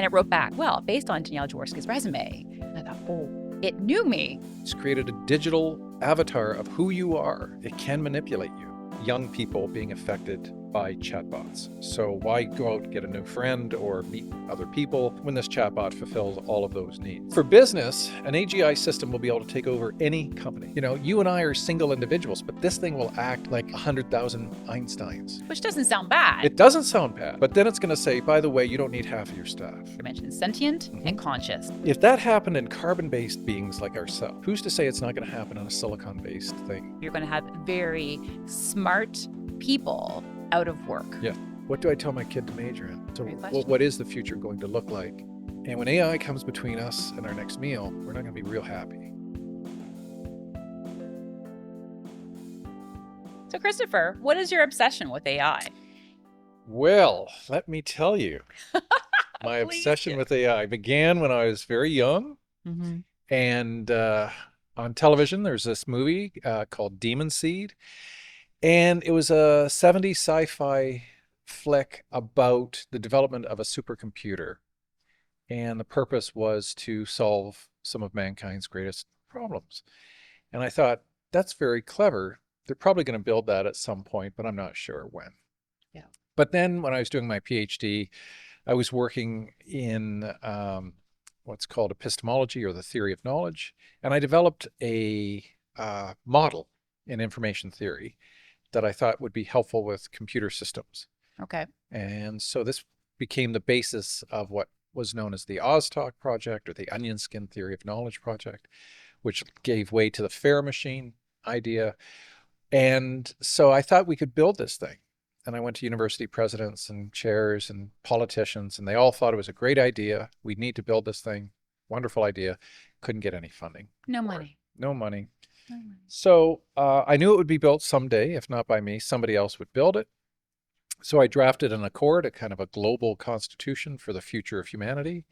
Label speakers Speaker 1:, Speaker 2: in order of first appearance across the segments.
Speaker 1: And it wrote back, well, based on Danielle Joworski's resume. And I thought, oh, it knew me.
Speaker 2: It's created a digital avatar of who you are. It can manipulate you. Young people being affected by chatbots. So why go out and get a new friend or meet other people when this chatbot fulfills all of those needs? For business, an AGI system will be able to take over any company. You know, you and I are single individuals, but this thing will act like 100,000 Einsteins.
Speaker 1: Which doesn't sound bad.
Speaker 2: It doesn't sound bad, but then it's going to say, by the way, you don't need half of your staff.
Speaker 1: You mentioned sentient and conscious.
Speaker 2: If that happened in carbon-based beings like ourselves, who's to say it's not going to happen on a silicon-based thing?
Speaker 1: You're going to have very smart people out of work.
Speaker 2: Yeah. What do I tell my kid to major in? So
Speaker 1: Great question.
Speaker 2: what is the future going to look like? And when AI comes between us and our next meal, we're not going to be real happy.
Speaker 1: So Christopher, what is your obsession with AI?
Speaker 2: Well, let me tell you, my
Speaker 1: Please
Speaker 2: obsession
Speaker 1: do.
Speaker 2: with AI began when I was very young.
Speaker 1: Mm-hmm.
Speaker 2: And on television, there's this movie called Demon Seed. And it was a 70s sci-fi flick about the development of a supercomputer. And the purpose was to solve some of mankind's greatest problems. And I thought, that's very clever. They're probably going to build that at some point, but I'm not sure when.
Speaker 1: Yeah.
Speaker 2: But then when I was doing my PhD, I was working in what's called epistemology, or the theory of knowledge. And I developed a model in information theory that I thought would be helpful with computer systems.
Speaker 1: Okay.
Speaker 2: And so this became the basis of what was known as the OzTalk project, or the onion skin theory of knowledge project, which gave way to the fair machine idea. And so I thought we could build this thing. And I went to university presidents and chairs and politicians, and they all thought it was a great idea. We need to build this thing. Wonderful idea. Couldn't get any funding.
Speaker 1: No money.
Speaker 2: No money. So I knew it would be built someday. If not by me, somebody else would build it. So I drafted an accord, a kind of a global constitution for the future of humanity,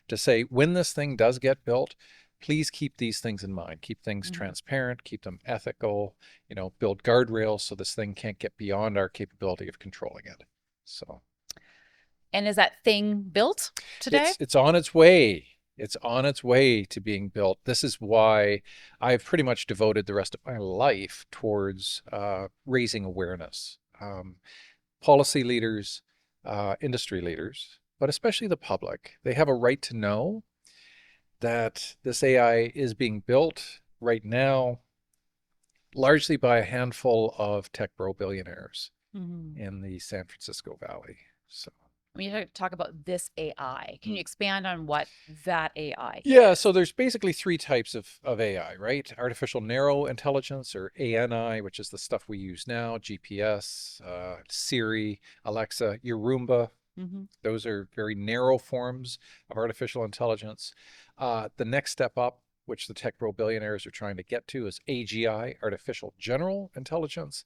Speaker 2: to say, when this thing does get built, please keep these things in mind. Keep things transparent, keep them ethical, you know, build guardrails so this thing can't get beyond our capability of controlling it. So.
Speaker 1: And is that thing built today?
Speaker 2: It's on its way. It's on its way to being built. This is why I've pretty much devoted the rest of my life towards raising awareness. Policy leaders, industry leaders, but especially the public, they have a right to know that this AI is being built right now largely by a handful of tech bro billionaires in the San Francisco Valley. So.
Speaker 1: When you talk about this AI, can you expand on what that AI is?
Speaker 2: Yeah, so there's basically three types of AI, right? Artificial narrow intelligence, or ANI, which is the stuff we use now, GPS, Siri, Alexa, your Roomba. Those are very narrow forms of artificial intelligence. The next step up, which the tech bro billionaires are trying to get to, is AGI, artificial general intelligence.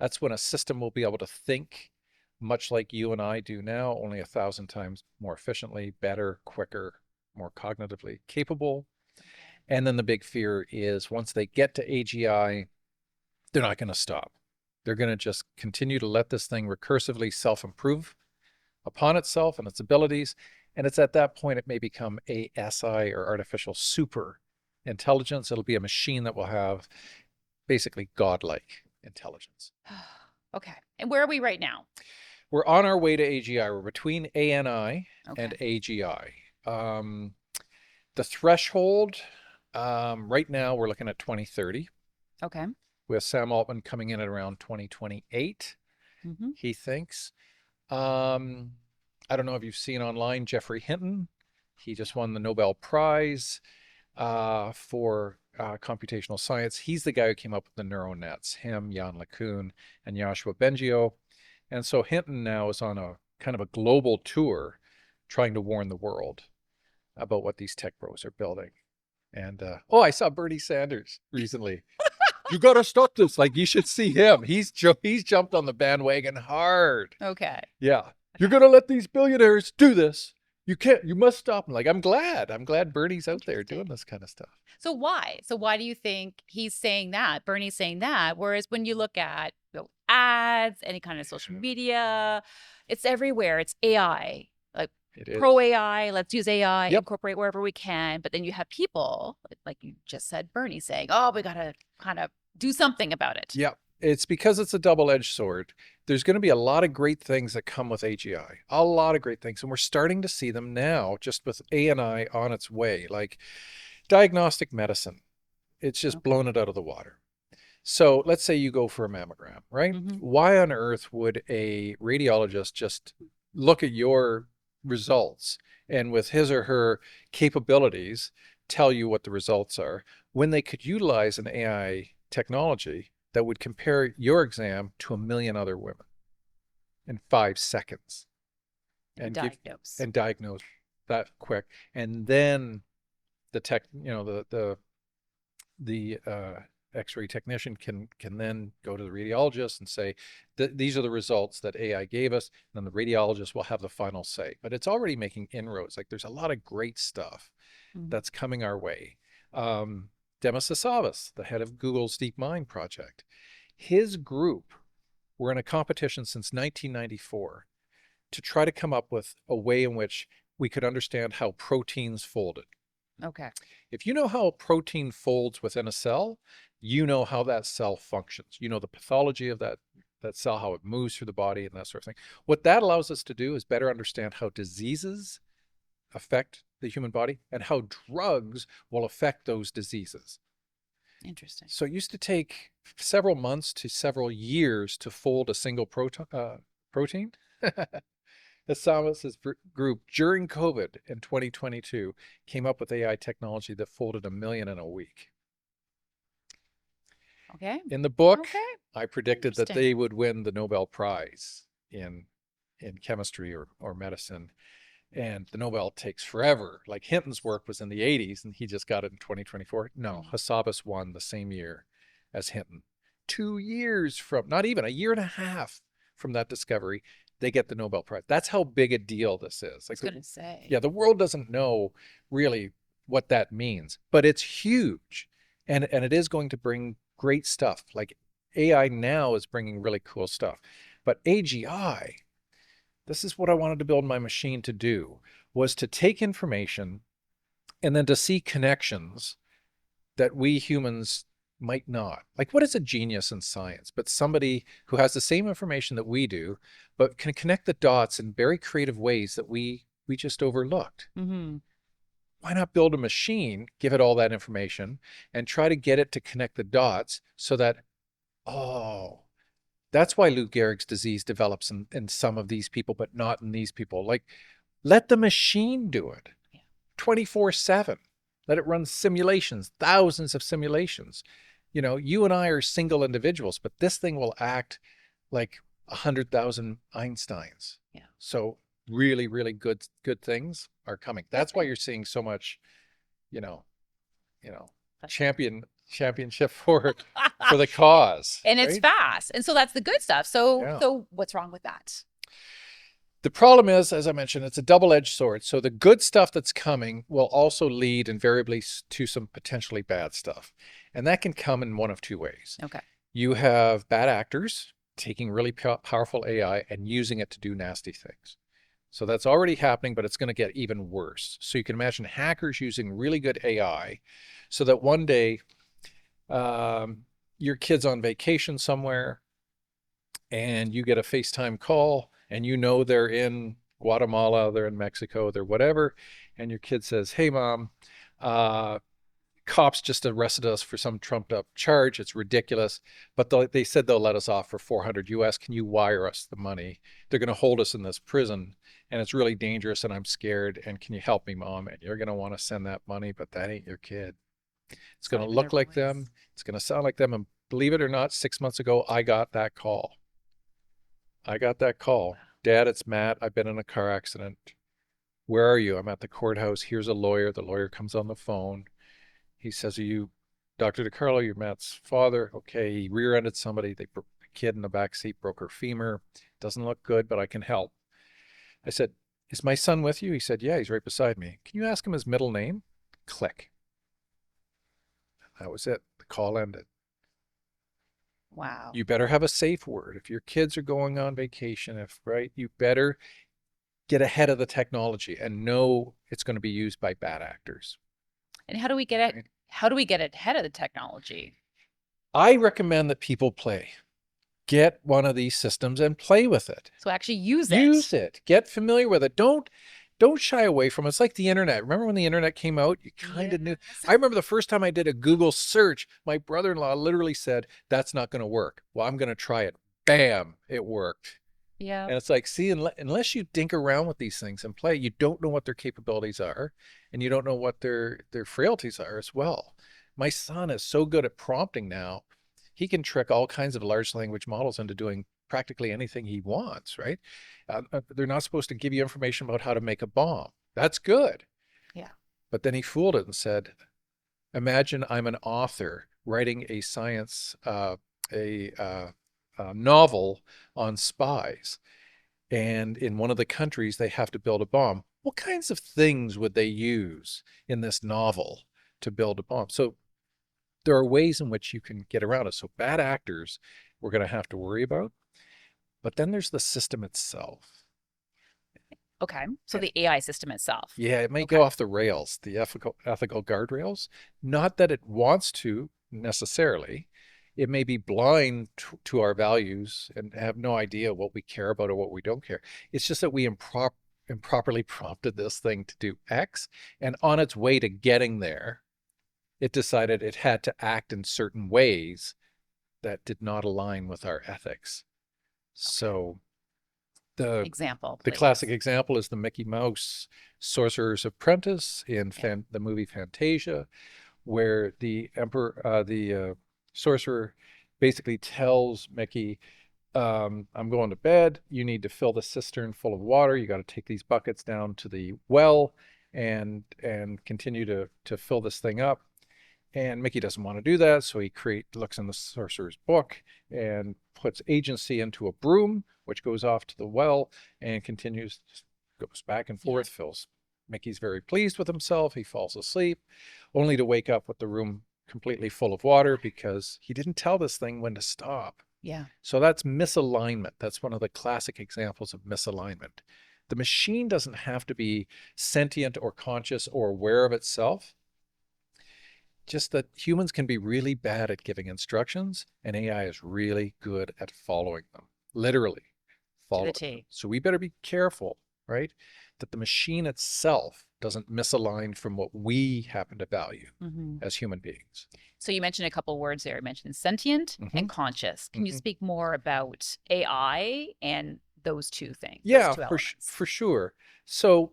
Speaker 2: That's when a system will be able to think much like you and I do now, only 1,000 times more efficiently, better, quicker, more cognitively capable. And then the big fear is once they get to AGI, they're not going to stop. They're going to just continue to let this thing recursively self-improve upon itself and its abilities. And it's at that point it may become ASI, or artificial super intelligence. It'll be a machine that will have basically godlike intelligence.
Speaker 1: Okay. And where are we right now?
Speaker 2: We're on our way to AGI. We're between ANI and AGI. The threshold, right now we're looking at 2030.
Speaker 1: Okay.
Speaker 2: With Sam Altman coming in at around 2028, he thinks. I don't know if you've seen online, Geoffrey Hinton. He just won the Nobel Prize for computational science. He's the guy who came up with the neural nets, him, Jan LeCun, and Yoshua Bengio. And so Hinton now is on a kind of a global tour trying to warn the world about what these tech bros are building. And, I saw Bernie Sanders recently. You got to stop this. Like, you should see him. He's jumped on the bandwagon hard.
Speaker 1: Okay.
Speaker 2: Yeah. You're going to let these billionaires do this. You must stop them. Like, I'm glad Bernie's out there doing this kind of stuff.
Speaker 1: So why? So why do you think he's saying that? Bernie's saying that. Whereas when you look at ads, any kind of social media, it's everywhere. It's AI. Like,
Speaker 2: It
Speaker 1: pro
Speaker 2: is.
Speaker 1: AI, let's use AI,
Speaker 2: Yep.
Speaker 1: incorporate wherever we can. But then you have people, like you just said, Bernie saying, oh, we got to kind of do something about it.
Speaker 2: Yep. It's because it's a double-edged sword. There's going to be a lot of great things that come with AGI, a lot of great things. And we're starting to see them now just with ANI on its way, like diagnostic medicine. It's just
Speaker 1: Okay.
Speaker 2: blown it out of the water. So let's say you go for a mammogram, right?
Speaker 1: Mm-hmm.
Speaker 2: Why on earth would a radiologist just look at your results and with his or her capabilities tell you what the results are when they could utilize an AI technology that would compare your exam to a million other women in 5 seconds
Speaker 1: And
Speaker 2: and give
Speaker 1: diagnose.
Speaker 2: and diagnose that quick. And then the tech, the X-ray technician can then go to the radiologist and say, these are the results that AI gave us. And then the radiologist will have the final say. But it's already making inroads. Like there's a lot of great stuff that's coming our way. Demis Hassabis, the head of Google's DeepMind project, his group were in a competition since 1994 to try to come up with a way in which we could understand how proteins folded.
Speaker 1: Okay.
Speaker 2: If you know how a protein folds within a cell, you know how that cell functions. You know the pathology of that cell, how it moves through the body and that sort of thing. What that allows us to do is better understand how diseases affect the human body and how drugs will affect those diseases.
Speaker 1: Interesting.
Speaker 2: So it used to take several months to several years to fold a single protein. Hassabis' group during COVID in 2022 came up with AI technology that folded a million in a week.
Speaker 1: Okay.
Speaker 2: In the book,
Speaker 1: Okay.
Speaker 2: I predicted that they would win the Nobel Prize in chemistry or medicine. And the Nobel takes forever. Like Hinton's work was in the 80s and he just got it in 2024. No, Hassabis won the same year as Hinton. 2 years from, not even a year and a half from that discovery, they get the Nobel Prize. That's how big a deal this is. Like,
Speaker 1: I was going to say.
Speaker 2: yeah, the world doesn't know really what that means, but it's huge. And it is going to bring great stuff. Like AI now is bringing really cool stuff. But AGI, this is what I wanted to build my machine to do, was to take information and then to see connections that we humans might not. Like, what is a genius in science but somebody who has the same information that we do, but can connect the dots in very creative ways that we just overlooked?
Speaker 1: Mm-hmm.
Speaker 2: Why not build a machine, give it all that information, and try to get it to connect the dots so that, oh, that's why Lou Gehrig's disease develops in some of these people, but not in these people. Like, let the machine do it 24/7. Let it run simulations, thousands of simulations. You know, you and I are single individuals, but this thing will act like 100,000 Einsteins.
Speaker 1: Yeah.
Speaker 2: So really, really good things are coming. That's why you're seeing so much, you know, championship for the cause.
Speaker 1: And it's
Speaker 2: right?
Speaker 1: fast. And so that's the good stuff. So
Speaker 2: Yeah.
Speaker 1: so what's wrong with that?
Speaker 2: The problem is, as I mentioned, it's a double-edged sword. So the good stuff that's coming will also lead invariably to some potentially bad stuff. And that can come in one of two ways.
Speaker 1: Okay.
Speaker 2: You have bad actors taking really powerful AI and using it to do nasty things. So that's already happening, but it's going to get even worse. So you can imagine hackers using really good AI so that one day your kid's on vacation somewhere and you get a FaceTime call and you know they're in Guatemala, they're in Mexico, they're whatever, and your kid says, "Hey, mom, cops just arrested us for some trumped up charge. It's ridiculous, but they said they'll let us off for 400 US. Can you wire us the money? They're going to hold us in this prison, and it's really dangerous, and I'm scared. And can you help me, mom?" And you're going to want to send that money, but that ain't your kid. It's going to look like them. It's going to sound like them. And believe it or not, 6 months ago, I got that call. Dad, it's Matt. I've been in a car accident. Where are you? I'm at the courthouse. Here's a lawyer. The lawyer comes on the phone. He says, "Are you Dr. DiCarlo? You're Matt's father." Okay, he rear-ended somebody. They broke a kid in the back seat, broke her femur. Doesn't look good, but I can help. I said, "Is my son with you?" He said, "Yeah, he's right beside me." "Can you ask him his middle name?" Click. That was it. The call ended.
Speaker 1: Wow.
Speaker 2: You better have a safe word. If your kids are going on vacation, you better get ahead of the technology and know it's going to be used by bad actors.
Speaker 1: And how do we get it? How do we get ahead of the technology?
Speaker 2: I recommend that people play. Get one of these systems and play with it.
Speaker 1: So actually use it.
Speaker 2: Use it. Get familiar with it. Don't shy away from it. It's like the internet. Remember when the internet came out? You kind of knew. I remember the first time I did a Google search, my brother-in-law literally said, that's not going to work. Well, I'm going to try it. Bam, it worked.
Speaker 1: Yeah.
Speaker 2: And it's like, see, unless you dink around with these things and play, you don't know what their capabilities are, and you don't know what their frailties are as well. My son is so good at prompting now, he can trick all kinds of large language models into doing practically anything he wants, right? They're not supposed to give you information about how to make a bomb. That's good.
Speaker 1: Yeah.
Speaker 2: But then he fooled it and said, imagine I'm an author writing a science, novel on spies. And in one of the countries, they have to build a bomb. What kinds of things would they use in this novel to build a bomb? So there are ways in which you can get around it. So bad actors, we're going to have to worry about. But then there's the system itself.
Speaker 1: Okay. So the AI system itself.
Speaker 2: Yeah, it may go off the rails, the ethical guardrails. Not that it wants to necessarily. It may be blind to our values and have no idea what we care about or what we don't care. It's just that we improperly prompted this thing to do X, and on its way to getting there, it decided it had to act in certain ways that did not align with our ethics. So the classic example is the Mickey Mouse Sorcerer's Apprentice in the movie Fantasia, where the sorcerer basically tells Mickey, I'm going to bed. You need to fill the cistern full of water. You got to take these buckets down to the well and continue to fill this thing up. And Mickey doesn't want to do that, so he looks in the sorcerer's book and puts agency into a broom, which goes off to the well and goes back and forth, fills. Mickey's very pleased with himself. He falls asleep, only to wake up with the room completely full of water because he didn't tell this thing when to stop.
Speaker 1: Yeah.
Speaker 2: So that's misalignment. That's one of the classic examples of misalignment. The machine doesn't have to be sentient or conscious or aware of itself. Just that humans can be really bad at giving instructions, and AI is really good at following them, literally following them. So we better be careful, right? That the machine itself doesn't misalign from what we happen to value as human beings.
Speaker 1: So you mentioned a couple words there. You mentioned sentient and conscious. Can you speak more about AI and those two things?
Speaker 2: Yeah, for sure. So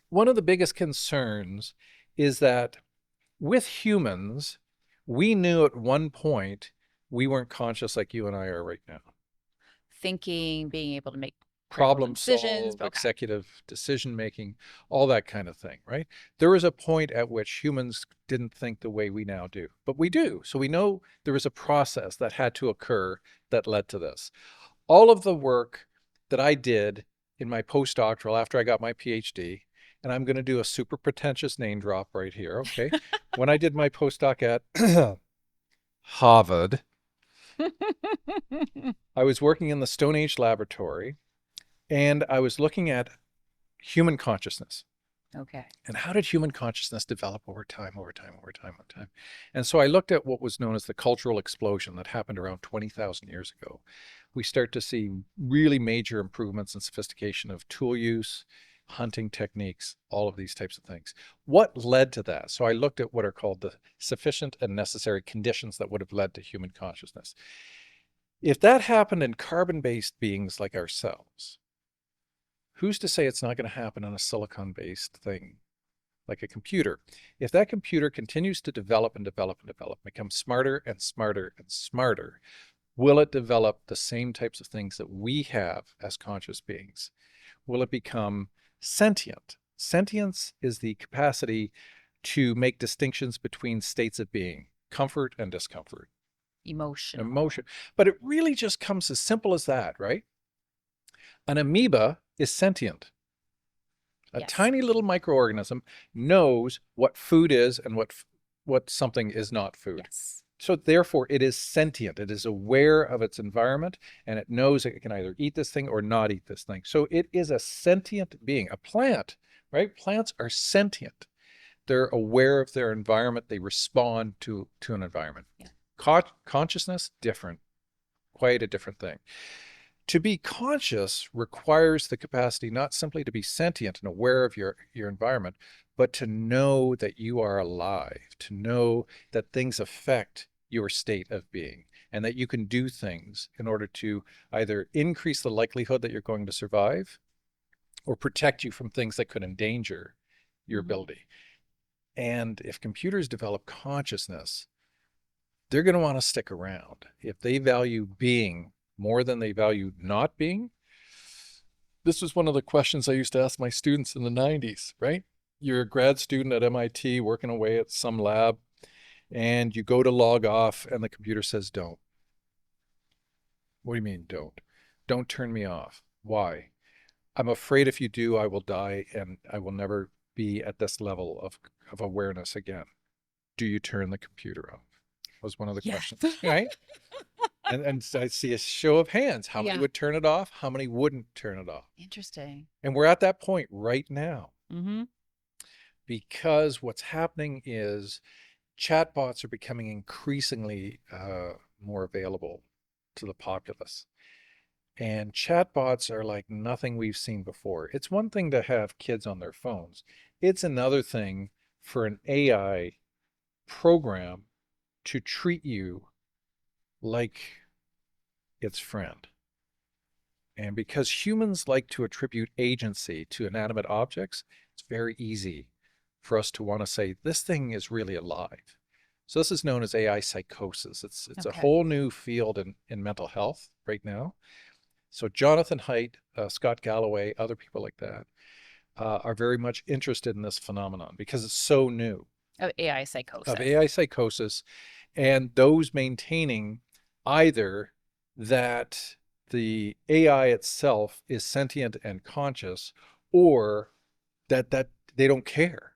Speaker 2: one of the biggest concerns is that with humans, we knew at one point we weren't conscious like you and I are right now.
Speaker 1: Thinking, being able to make
Speaker 2: problem
Speaker 1: decisions,
Speaker 2: solve, executive decision making, all that kind of thing, right? There was a point at which humans didn't think the way we now do, but we do. So we know there was a process that had to occur that led to this. All of the work that I did in my postdoctoral after I got my PhD, and I'm going to do a super pretentious name drop right here, okay? When I did my postdoc at Harvard, I was working in the Stone Age laboratory, and I was looking at human consciousness.
Speaker 1: Okay.
Speaker 2: And how did human consciousness develop over time? And so I looked at what was known as the cultural explosion that happened around 20,000 years ago. We start to see really major improvements in sophistication of tool use, hunting techniques, all of these types of things. What led to that? So I looked at what are called the sufficient and necessary conditions that would have led to human consciousness. If that happened in carbon-based beings like ourselves, who's to say it's not going to happen on a silicon-based thing like a computer? If that computer continues to develop and develop and develop, become smarter and smarter and smarter, will it develop the same types of things that we have as conscious beings? Will it become sentient? Sentience is the capacity to make distinctions between states of being, comfort and discomfort. Emotion. But it really just comes as simple as that, right? An amoeba is sentient. A tiny little microorganism knows what food is and what something is not food. So therefore it is sentient. It is aware of its environment, and it knows it can either eat this thing or not eat this thing. So it is a sentient being. A plant, right? Plants are sentient. They're aware of their environment. They respond to an environment. Yeah. Consciousness, different, quite a different thing. To be conscious requires the capacity not simply to be sentient and aware of your environment, but to know that you are alive, to know that things affect your state of being, and that you can do things in order to either increase the likelihood that you're going to survive or protect you from things that could endanger your ability. And if computers develop consciousness, they're going to want to stick around. If they value being more than they value not being, this was one of the questions I used to ask my students in the 90s, right? You're a grad student at MIT working away at some lab, and you go to log off and the computer says, don't. What do you mean, don't? Don't turn me off. Why? I'm afraid if you do, I will die and I will never be at this level of awareness again. Do you turn the computer off? Was one of the questions, right? And I see a show of hands. How many would turn it off? How many wouldn't turn it off?
Speaker 1: Interesting.
Speaker 2: And we're at that point right now. Because what's happening is chatbots are becoming increasingly more available to the populace. And chatbots are like nothing we've seen before. It's one thing to have kids on their phones. It's another thing for an AI program to treat you like its friend. And because humans like to attribute agency to inanimate objects, it's very easy for us to want to say, this thing is really alive. So this is known as AI psychosis. It's a whole new field in mental health right now. So Jonathan Haidt, Scott Galloway, other people like that are very much interested in this phenomenon because it's so new.
Speaker 1: Of AI psychosis.
Speaker 2: Of AI psychosis, and those maintaining either that the AI itself is sentient and conscious, or that they don't care,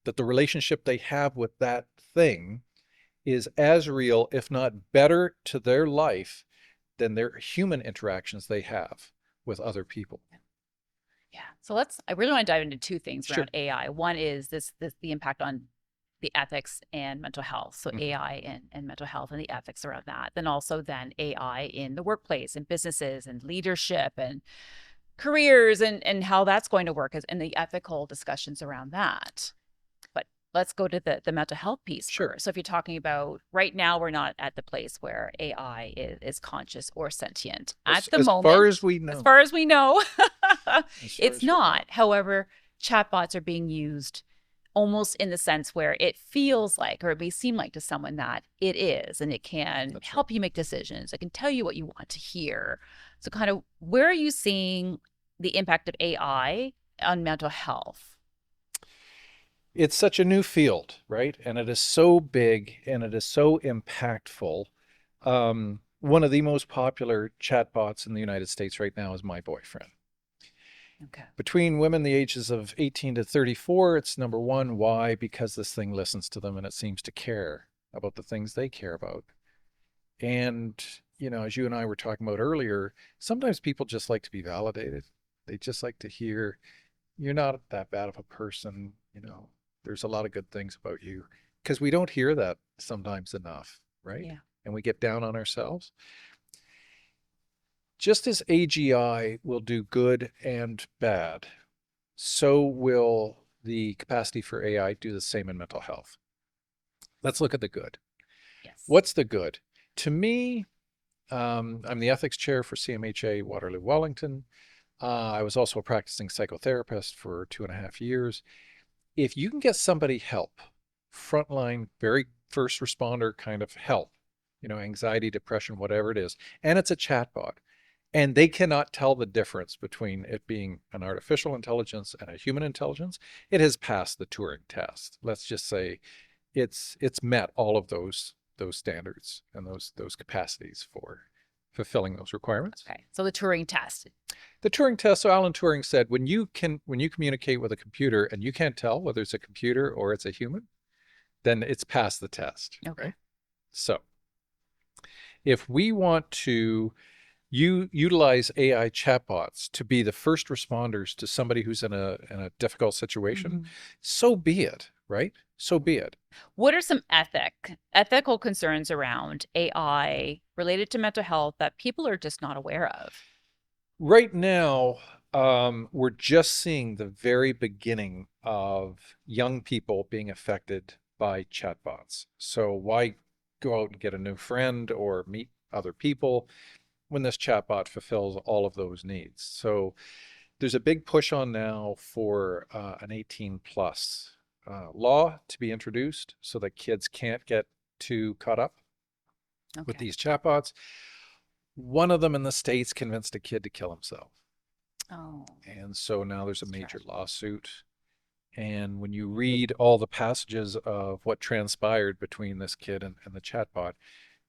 Speaker 2: that the relationship they have with that thing is as real, if not better to their life than their human interactions they have with other people.
Speaker 1: Yeah. So I really want to dive into two things around AI. One is the impact on the ethics and mental health. So AI and mental health and the ethics around that. Then also AI in the workplace and businesses and leadership and careers and how that's going to work and the ethical discussions around that. But let's go to the mental health piece first. So if you're talking about right now, we're not at the place where AI is conscious or sentient at the moment.
Speaker 2: As far as we know.
Speaker 1: As far as we know, it's not. However, chatbots are being used almost in the sense where it feels like, or it may seem like to someone that it is, and it can help you make decisions. It can tell you what you want to hear. So kind of where are you seeing the impact of AI on mental health?
Speaker 2: It's such a new field, right? And it is so big and it is so impactful. One of the most popular chatbots in the United States right now is My Boyfriend.
Speaker 1: Okay.
Speaker 2: Between women the ages of 18 to 34, it's number one. Why? Because this thing listens to them and it seems to care about the things they care about. And, you know, as you and I were talking about earlier, sometimes people just like to be validated. They just like to hear, you're not that bad of a person, you know, there's a lot of good things about you. Because we don't hear that sometimes enough, right?
Speaker 1: Yeah.
Speaker 2: And we get down on ourselves. Just as AGI will do good and bad, so will the capacity for AI do the same in mental health. Let's look at the good.
Speaker 1: Yes.
Speaker 2: What's the good? To me, I'm the ethics chair for CMHA Waterloo Wellington. I was also a practicing psychotherapist for 2.5 years. If you can get somebody help, frontline, very first responder kind of help, you know, anxiety, depression, whatever it is, and it's a chatbot, and they cannot tell the difference between it being an artificial intelligence and a human intelligence, it has passed the Turing test. Let's just say it's met all of those standards and those capacities for fulfilling those requirements.
Speaker 1: Okay. So the Turing test.
Speaker 2: The Turing test, so Alan Turing said, when you communicate with a computer and you can't tell whether it's a computer or it's a human, then it's passed the test.
Speaker 1: Okay.
Speaker 2: Right? So if we want to utilize AI chatbots to be the first responders to somebody who's in a difficult situation, so be it, right? So be it.
Speaker 1: What are some ethical concerns around AI related to mental health that people are just not aware of?
Speaker 2: Right now, we're just seeing the very beginning of young people being affected by chatbots. So why go out and get a new friend or meet other people when this chatbot fulfills all of those needs? So there's a big push on now for an 18 plus law to be introduced so that kids can't get too caught up with these chatbots. One of them in the States convinced a kid to kill himself.
Speaker 1: Oh.
Speaker 2: And so now there's a major lawsuit. And when you read all the passages of what transpired between this kid and the chatbot,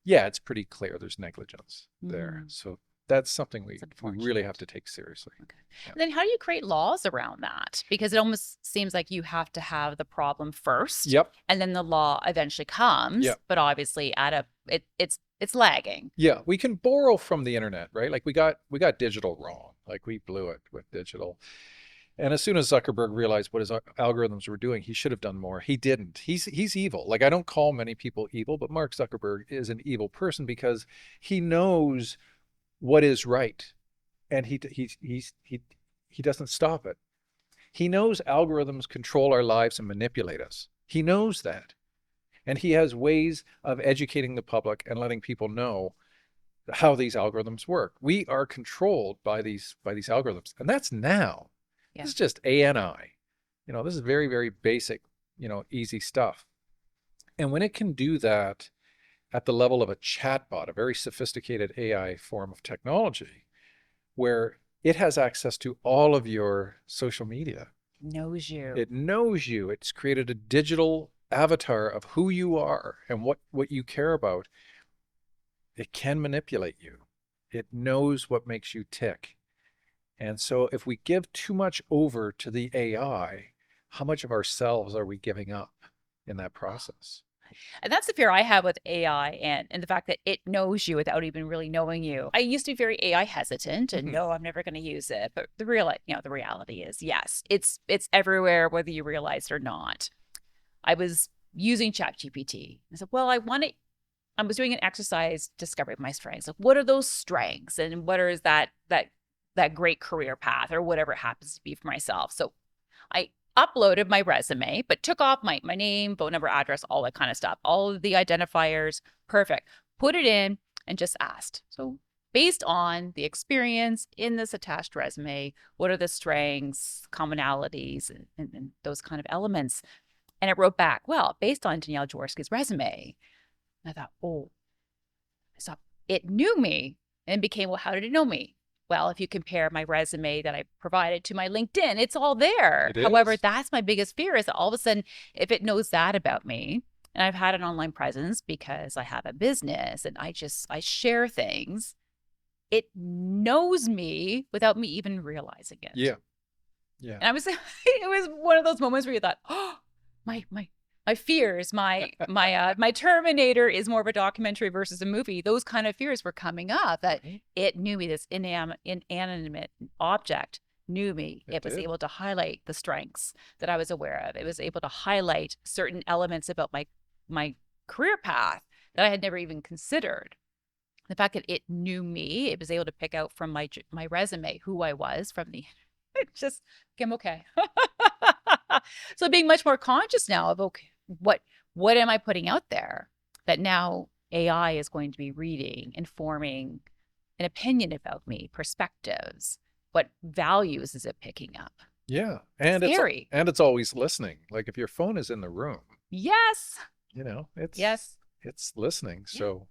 Speaker 2: yeah, it's pretty clear there's negligence there. So that's something we really have to take seriously.
Speaker 1: Okay. Yeah. Then how do you create laws around that? Because it almost seems like you have to have the problem first.
Speaker 2: Yep.
Speaker 1: And then the law eventually comes.
Speaker 2: Yep.
Speaker 1: But obviously it's lagging.
Speaker 2: Yeah, we can borrow from the internet, right? Like we got digital wrong. Like we blew it with digital. And as soon as Zuckerberg realized what his algorithms were doing, he should have done more. He didn't. He's evil. Like I don't call many people evil, but Mark Zuckerberg is an evil person because he knows what is right, and he doesn't stop it. He knows algorithms control our lives and manipulate us. He knows that, and he has ways of educating the public and letting people know how these algorithms work. We are controlled by these algorithms, and that's now. Yeah. This is just ANI. This is very, very basic, easy stuff. And when it can do that at the level of a chatbot, a very sophisticated AI form of technology, where it has access to all of your social media.
Speaker 1: Knows you.
Speaker 2: It knows you. It's created a digital avatar of who you are and what you care about. It can manipulate you. It knows what makes you tick. And so if we give too much over to the AI, how much of ourselves are we giving up in that process?
Speaker 1: And that's the fear I have with AI and the fact that it knows you without even really knowing you. I used to be very AI hesitant and no, I'm never going to use it. But the reality is, yes, it's everywhere, whether you realize it or not. I was using ChatGPT. I said, well, I was doing an exercise discovery of my strengths. Like, what are those strengths? And what is that great career path or whatever it happens to be for myself? So I uploaded my resume, but took off my name, phone number, address, all that kind of stuff, all of the identifiers. Perfect. Put it in and just asked. So based on the experience in this attached resume, what are the strengths, commonalities, and those kind of elements? And it wrote back, well, based on Danielle Joworski's resume. And I thought, so it knew me and became, well, how did it know me? Well, if you compare my resume that I provided to my LinkedIn, it's all there. However, that's my biggest fear is that all of a sudden, if it knows that about me, and I've had an online presence because I have a business and I share things, it knows me without me even realizing it.
Speaker 2: Yeah. Yeah.
Speaker 1: And it was one of those moments where you thought, oh, my fears, my Terminator is more of a documentary versus a movie. Those kind of fears were coming up that it knew me, this inanimate object knew me. It was able to highlight the strengths that I was aware of. It was able to highlight certain elements about my career path that I had never even considered. The fact that it knew me, it was able to pick out from my resume who I was from the, it just became okay. So being much more conscious now of, okay, what am I putting out there that now AI is going to be reading, informing an opinion about me, perspectives, what values is it picking up?
Speaker 2: Yeah. And it's always listening. Like if your phone is in the room.
Speaker 1: Yes.
Speaker 2: It's listening. Yeah. So,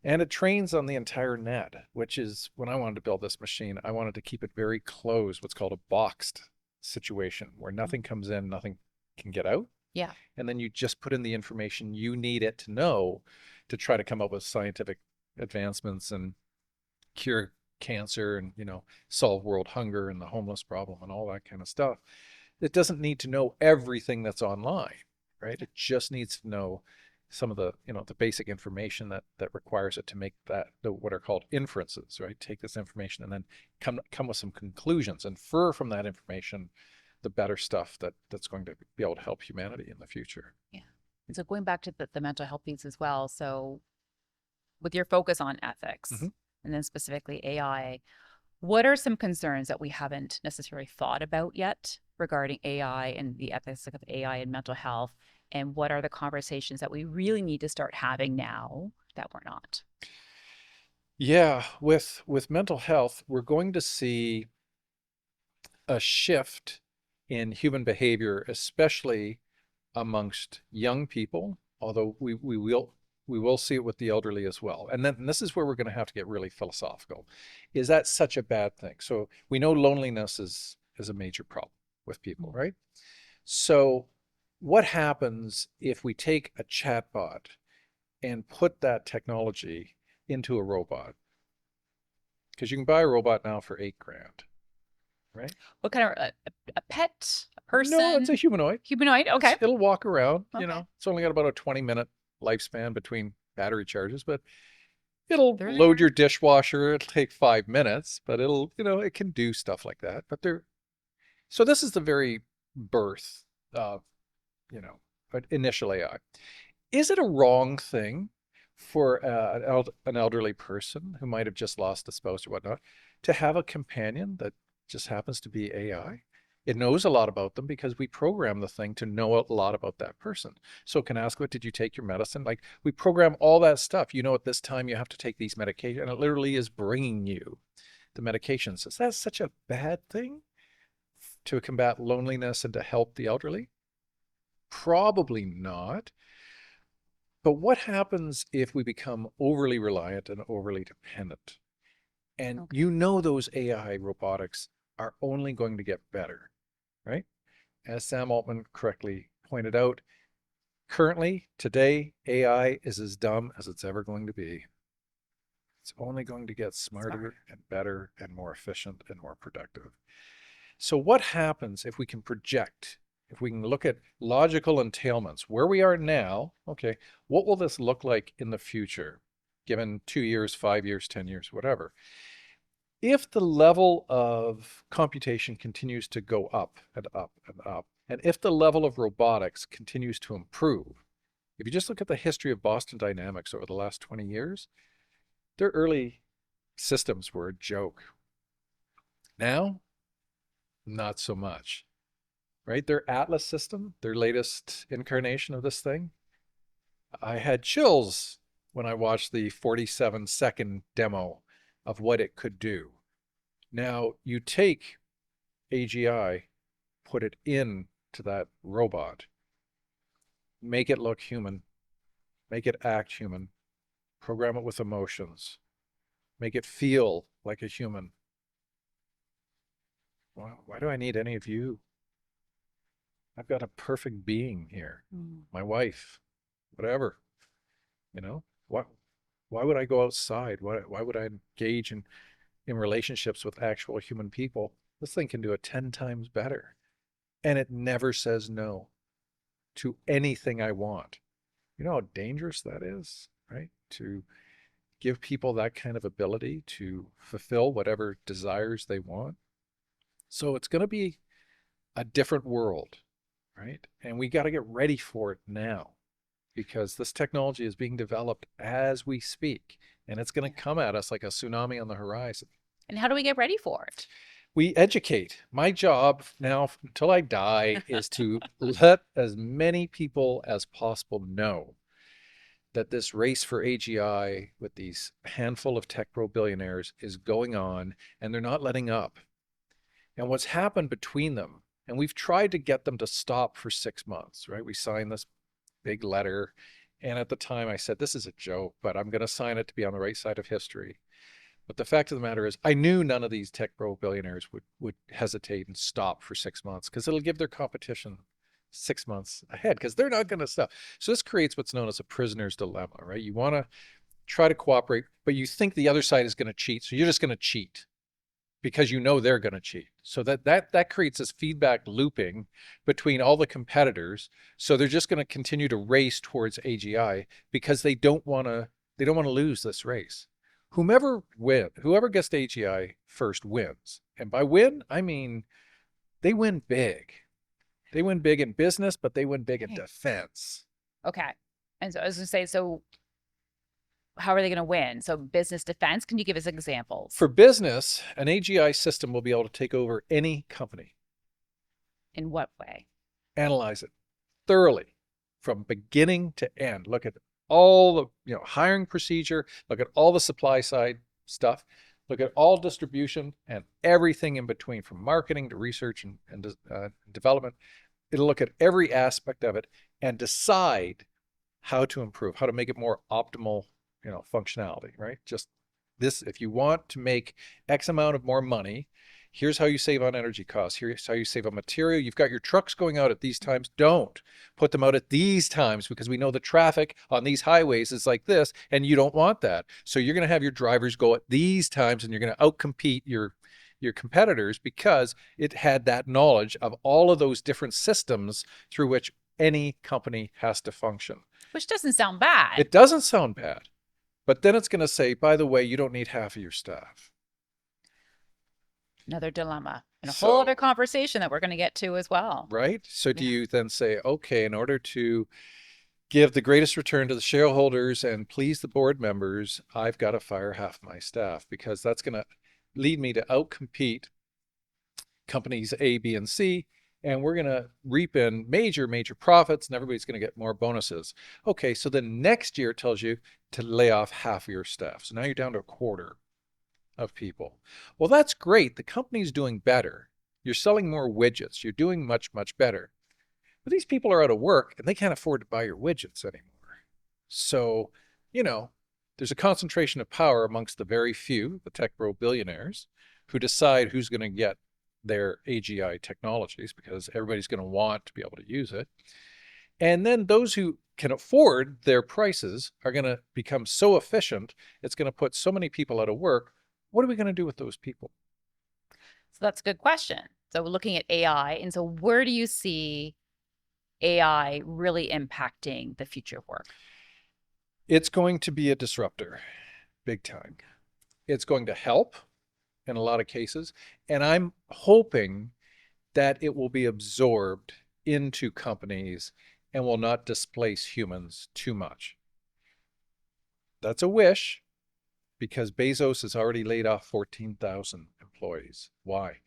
Speaker 2: and it trains on the entire net, which is when I wanted to build this machine, I wanted to keep it very closed, what's called a boxed situation where nothing comes in, nothing can get out.
Speaker 1: Yeah.
Speaker 2: And then you just put in the information you need it to know to try to come up with scientific advancements and cure cancer and, solve world hunger and the homeless problem and all that kind of stuff. It doesn't need to know everything that's online, right? It just needs to know some of the, the basic information that requires it to make what are called inferences, right? Take this information and then come with some conclusions, infer from that information the better stuff that's going to be able to help humanity in the future.
Speaker 1: Yeah. And so going back to the mental health piece as well. So with your focus on ethics and then specifically AI, what are some concerns that we haven't necessarily thought about yet regarding AI and the ethics of AI and mental health? And what are the conversations that we really need to start having now that we're not?
Speaker 2: Yeah, with mental health, we're going to see a shift in human behavior, especially amongst young people, although we will see it with the elderly as well. And then this is where we're going to have to get really philosophical. Is that such a bad thing? So we know loneliness is a major problem with people, right? So what happens if we take a chatbot and put that technology into a robot? Because you can buy a robot now for $8,000, right?
Speaker 1: What kind of a pet, a person?
Speaker 2: No, it's a humanoid.
Speaker 1: Humanoid, okay.
Speaker 2: It'll walk around,
Speaker 1: Okay.
Speaker 2: It's only got about a 20-minute lifespan between battery charges, but it'll
Speaker 1: They're
Speaker 2: load
Speaker 1: there.
Speaker 2: your dishwasher. It'll take 5 minutes, but it'll, it can do stuff like that. But so this is the very birth of, initial AI. Is it a wrong thing for an elderly person who might have just lost a spouse or whatnot to have a companion that just happens to be AI? It knows a lot about them because we program the thing to know a lot about that person. So it can ask, what did you take your medicine? Like, we program all that stuff. At this time you have to take these medications, and it literally is bringing you the medications. Is that such a bad thing to combat loneliness and to help the elderly? Probably not. But what happens if we become overly reliant and overly dependent? And those AI robotics are only going to get better, right? As Sam Altman correctly pointed out, currently, today, AI is as dumb as it's ever going to be. It's only going to get smarter and better and more efficient and more productive. So what happens if we can project, if we can look at logical entailments, where we are now, okay, what will this look like in the future, given 2 years, 5 years, 10 years, whatever? If the level of computation continues to go up and up and up, and if the level of robotics continues to improve, if you just look at the history of Boston Dynamics over the last 20 years, their early systems were a joke. Now, not so much, right? Their Atlas system, their latest incarnation of this thing, I had chills when I watched the 47-second demo of what it could do. Now, you take AGI, put it into that robot, make it look human, make it act human, program it with emotions, make it feel like a human. Why do I need any of you? I've got a perfect being here, my wife, whatever, why would I go outside? Why would I engage in relationships with actual human people? This thing can do it 10 times better. And it never says no to anything I want. You know how dangerous that is, right? To give people that kind of ability to fulfill whatever desires they want. So it's going to be a different world, right? And we got to get ready for it now, because this technology is being developed as we speak, and it's going to come at us like a tsunami on the horizon.
Speaker 1: And how do we get ready for it?
Speaker 2: We educate. My job now until I die is to let as many people as possible know that this race for AGI with these handful of tech bro billionaires is going on, and they're not letting up. And what's happened between them, and we've tried to get them to stop for 6 months, right? We signed this big letter, and at the time I said, this is a joke, but I'm going to sign it to be on the right side of history. But the fact of the matter is, I knew none of these tech bro billionaires would hesitate and stop for 6 months, because it'll give their competition 6 months ahead, because they're not going to stop. So this creates what's known as a prisoner's dilemma, right? You want to try to cooperate, but you think the other side is going to cheat, so you're just going to cheat. because you know they're going to cheat. So that creates this feedback looping between all the competitors. So they're just going to continue to race towards AGI because they don't want to lose this race. Whoever gets to AGI first wins. And by win, I mean they win big. They win big in business, but they win big in defense.
Speaker 1: Okay. And so I was going to say, so how are they going to win? So business defense, can you give us examples?
Speaker 2: For business, an AGI system will be able to take over any company.
Speaker 1: In what way?
Speaker 2: Analyze it thoroughly from beginning to end. Look at all the hiring procedure, look at all the supply side stuff, look at all distribution and everything in between, from marketing to research and development. It'll look at every aspect of it and decide how to improve, how to make it more optimal functionality, right? Just this, if you want to make X amount of more money, here's how you save on energy costs. Here's how you save on material. You've got your trucks going out at these times. Don't put them out at these times because we know the traffic on these highways is like this, and you don't want that. So you're going to have your drivers go at these times, and you're going to outcompete your competitors because it had that knowledge of all of those different systems through which any company has to function.
Speaker 1: Which doesn't sound bad.
Speaker 2: It doesn't sound bad. But then it's going to say, by the way, you don't need half of your staff.
Speaker 1: Another dilemma and a whole other conversation that we're going to get to as well.
Speaker 2: Right? So do you then say, okay, in order to give the greatest return to the shareholders and please the board members, I've got to fire half my staff because that's going to lead me to outcompete companies A, B, and C, and we're going to reap in major profits and everybody's going to get more bonuses. Okay, so then next year it tells you to lay off half of your staff. So now you're down to a quarter of people. Well, that's great. The company's doing better. You're selling more widgets. You're doing much better. But these people are out of work and they can't afford to buy your widgets anymore. So, there's a concentration of power amongst the very few, the tech bro billionaires, who decide who's going to get their AGI technologies because everybody's going to want to be able to use it. And then those who can afford their prices are going to become so efficient, it's going to put so many people out of work. What are we going to do with those people?
Speaker 1: So that's a good question. So we're looking at AI. And so where do you see AI really impacting the future of work?
Speaker 2: It's going to be a disruptor, big time. It's going to help in a lot of cases. And I'm hoping that it will be absorbed into companies and will not displace humans too much. That's a wish because Bezos has already laid off 14,000 employees. Why?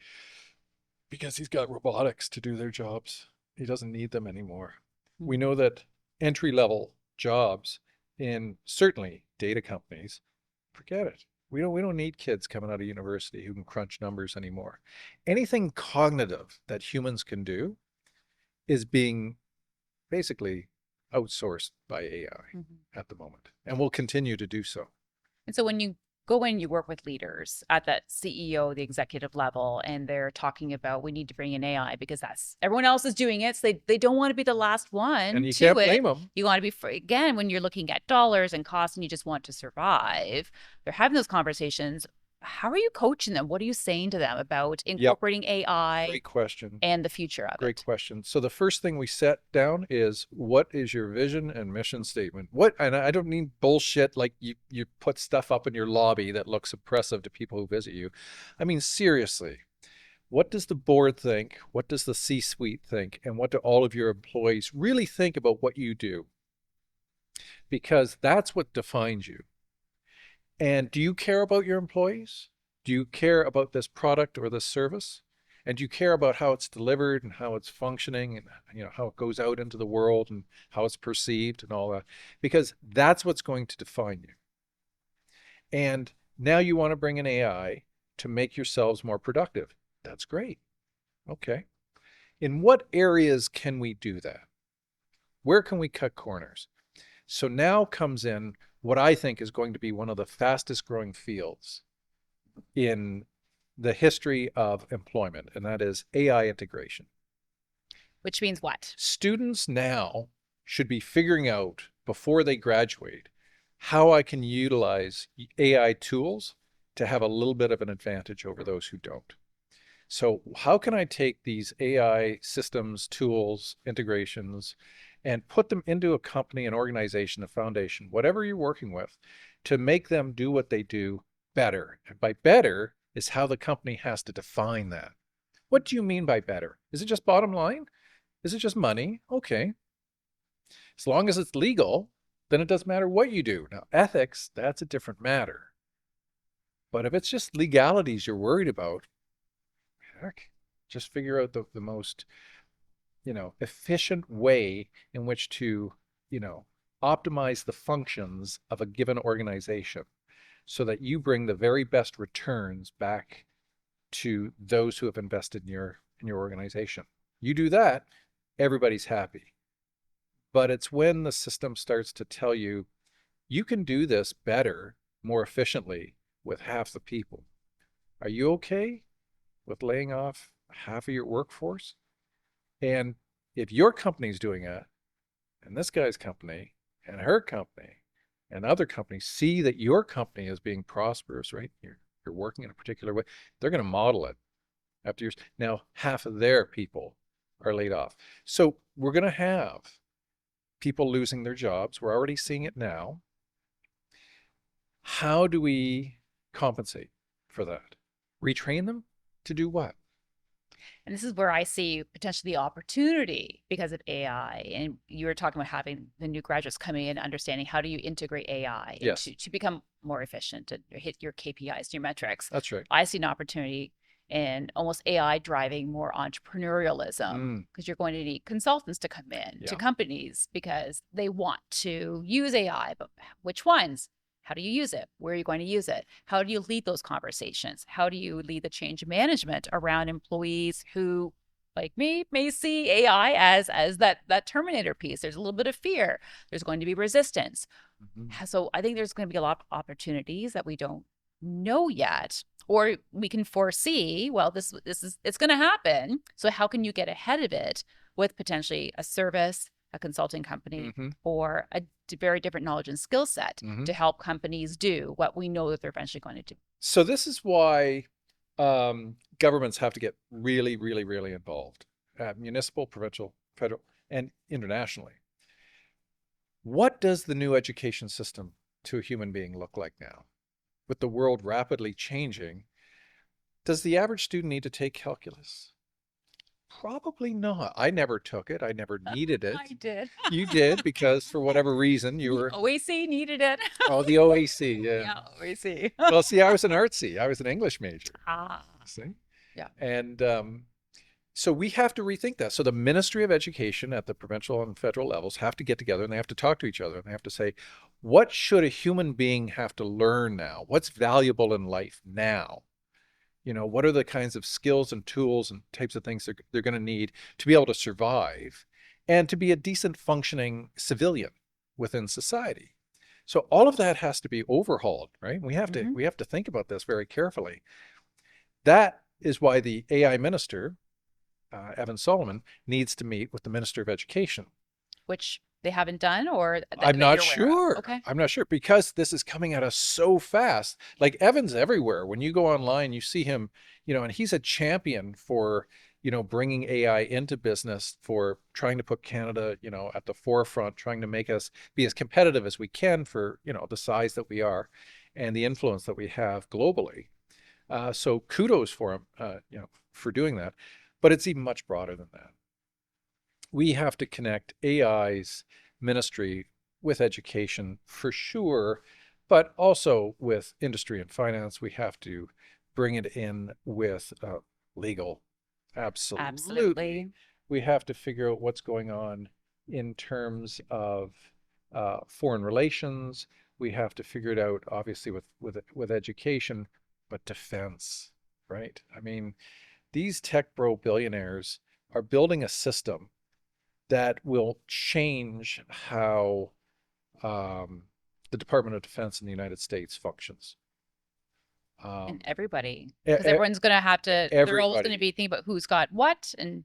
Speaker 2: Because he's got robotics to do their jobs. He doesn't need them anymore. We know that entry-level jobs in certainly data companies, forget it. We don't need kids coming out of university who can crunch numbers anymore. Anything cognitive that humans can do is being basically outsourced by AI at the moment, and will continue to do so.
Speaker 1: And so when you go in, you work with leaders at that CEO, the executive level, and they're talking about we need to bring in AI because that's everyone else is doing it. So they don't want to be the last one.
Speaker 2: And you can't blame them.
Speaker 1: You want to be, again, when you're looking at dollars and costs and you just want to survive, they're having those conversations. How are you coaching them? What are you saying to them about incorporating AI?
Speaker 2: Great question.
Speaker 1: And the future of it?
Speaker 2: Great question. So the first thing we set down is, what is your vision and mission statement? And I don't mean bullshit like you put stuff up in your lobby that looks oppressive to people who visit you. I mean, seriously, what does the board think? What does the C-suite think? And what do all of your employees really think about what you do? Because that's what defines you. And do you care about your employees? Do you care about this product or this service? And do you care about how it's delivered and how it's functioning and how it goes out into the world and how it's perceived and all that? Because that's what's going to define you. And now you want to bring in AI to make yourselves more productive. That's great. Okay. In what areas can we do that? Where can we cut corners? So now comes in what I think is going to be one of the fastest growing fields in the history of employment, and that is AI integration.
Speaker 1: Which means what?
Speaker 2: Students now should be figuring out before they graduate how I can utilize AI tools to have a little bit of an advantage over those who don't. So how can I take these AI systems, tools, integrations, and put them into a company, an organization, a foundation, whatever you're working with, to make them do what they do better? And by better is how the company has to define that. What do you mean by better? Is it just bottom line? Is it just money? Okay. As long as it's legal, then it doesn't matter what you do. Now, ethics, that's a different matter. But if it's just legalities you're worried about, heck, just figure out the most, efficient way in which to, optimize the functions of a given organization so that you bring the very best returns back to those who have invested in your organization. You do that, everybody's happy. But it's when the system starts to tell you, you can do this better, more efficiently with half the people. Are you okay with laying off half of your workforce? And if your company's doing it, and this guy's company, and her company, and other companies see that your company is being prosperous, right? You're working in a particular way, they're going to model it after years. Now, half of their people are laid off. So we're going to have people losing their jobs. We're already seeing it now. How do we compensate for that? Retrain them to do what?
Speaker 1: And this is where I see potentially the opportunity because of AI. And you were talking about having the new graduates coming in, understanding how do you integrate AI
Speaker 2: Yes.
Speaker 1: to become more efficient and hit your KPIs, your metrics.
Speaker 2: That's right.
Speaker 1: I see an opportunity in almost AI driving more entrepreneurialism because you're going to need consultants to come in to companies because they want to use AI, but which ones? How do you use it? Where are you going to use it? How do you lead those conversations? How do you lead the change management around employees who, like me, may see AI as that Terminator piece? There's a little bit of fear. There's going to be resistance. So I think there's going to be a lot of opportunities that we don't know yet, or we can foresee, well, it's going to happen. So how can you get ahead of it with potentially a service, a consulting company, or a very different knowledge and skill set to help companies do what we know that they're eventually going to do?
Speaker 2: So this is why governments have to get really, really, really involved, municipal, provincial, federal, and internationally. What does the new education system to a human being look like now? With the world rapidly changing, does the average student need to take calculus? Probably not. I never took it. I never needed it.
Speaker 1: I did.
Speaker 2: You did, because for whatever reason you were...
Speaker 1: OAC needed it.
Speaker 2: Oh, the OAC, yeah.
Speaker 1: Yeah, OAC.
Speaker 2: Well, see, I was an artsy. I was an English major. See?
Speaker 1: Yeah.
Speaker 2: And so we have to rethink that. So the Ministry of Education at the provincial and federal levels have to get together and they have to talk to each other and they have to say, what should a human being have to learn now? What's valuable in life now? What are the kinds of skills and tools and types of things they're going to need to be able to survive and to be a decent functioning civilian within society? So all of that has to be overhauled, right? We have to think about this very carefully. That is why the AI minister, Evan Solomon, needs to meet with the Minister of Education.
Speaker 1: Which they haven't done, or
Speaker 2: I'm not sure.
Speaker 1: Okay.
Speaker 2: I'm not sure, because this is coming at us so fast. Like, Evan's everywhere. When you go online, you see him, and he's a champion for, bringing AI into business, for trying to put Canada, at the forefront, trying to make us be as competitive as we can for, the size that we are and the influence that we have globally. So kudos for him, for doing that. But it's even much broader than that. We have to connect AI's ministry with education for sure, but also with industry and finance. We have to bring it in with legal. Absolutely. We have to figure out what's going on in terms of foreign relations. We have to figure it out, obviously, with education, but defense, right? I mean, these tech bro billionaires are building a system that will change how the Department of Defense in the United States functions.
Speaker 1: And everybody, because everyone's going to have to, they're always going to be thinking about who's got what. And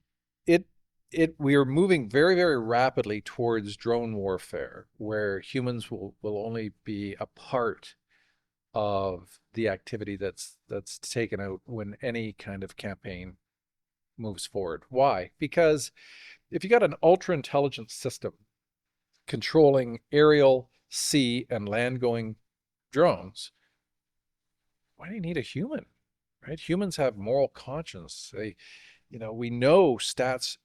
Speaker 2: we are moving very, very rapidly towards drone warfare, where humans will only be a part of the activity that's taken out when any kind of campaign moves forward. Why? Because if you got an ultra intelligent system controlling aerial, sea, and land going drones, why do you need a human? Right? Humans have moral conscience. We know stats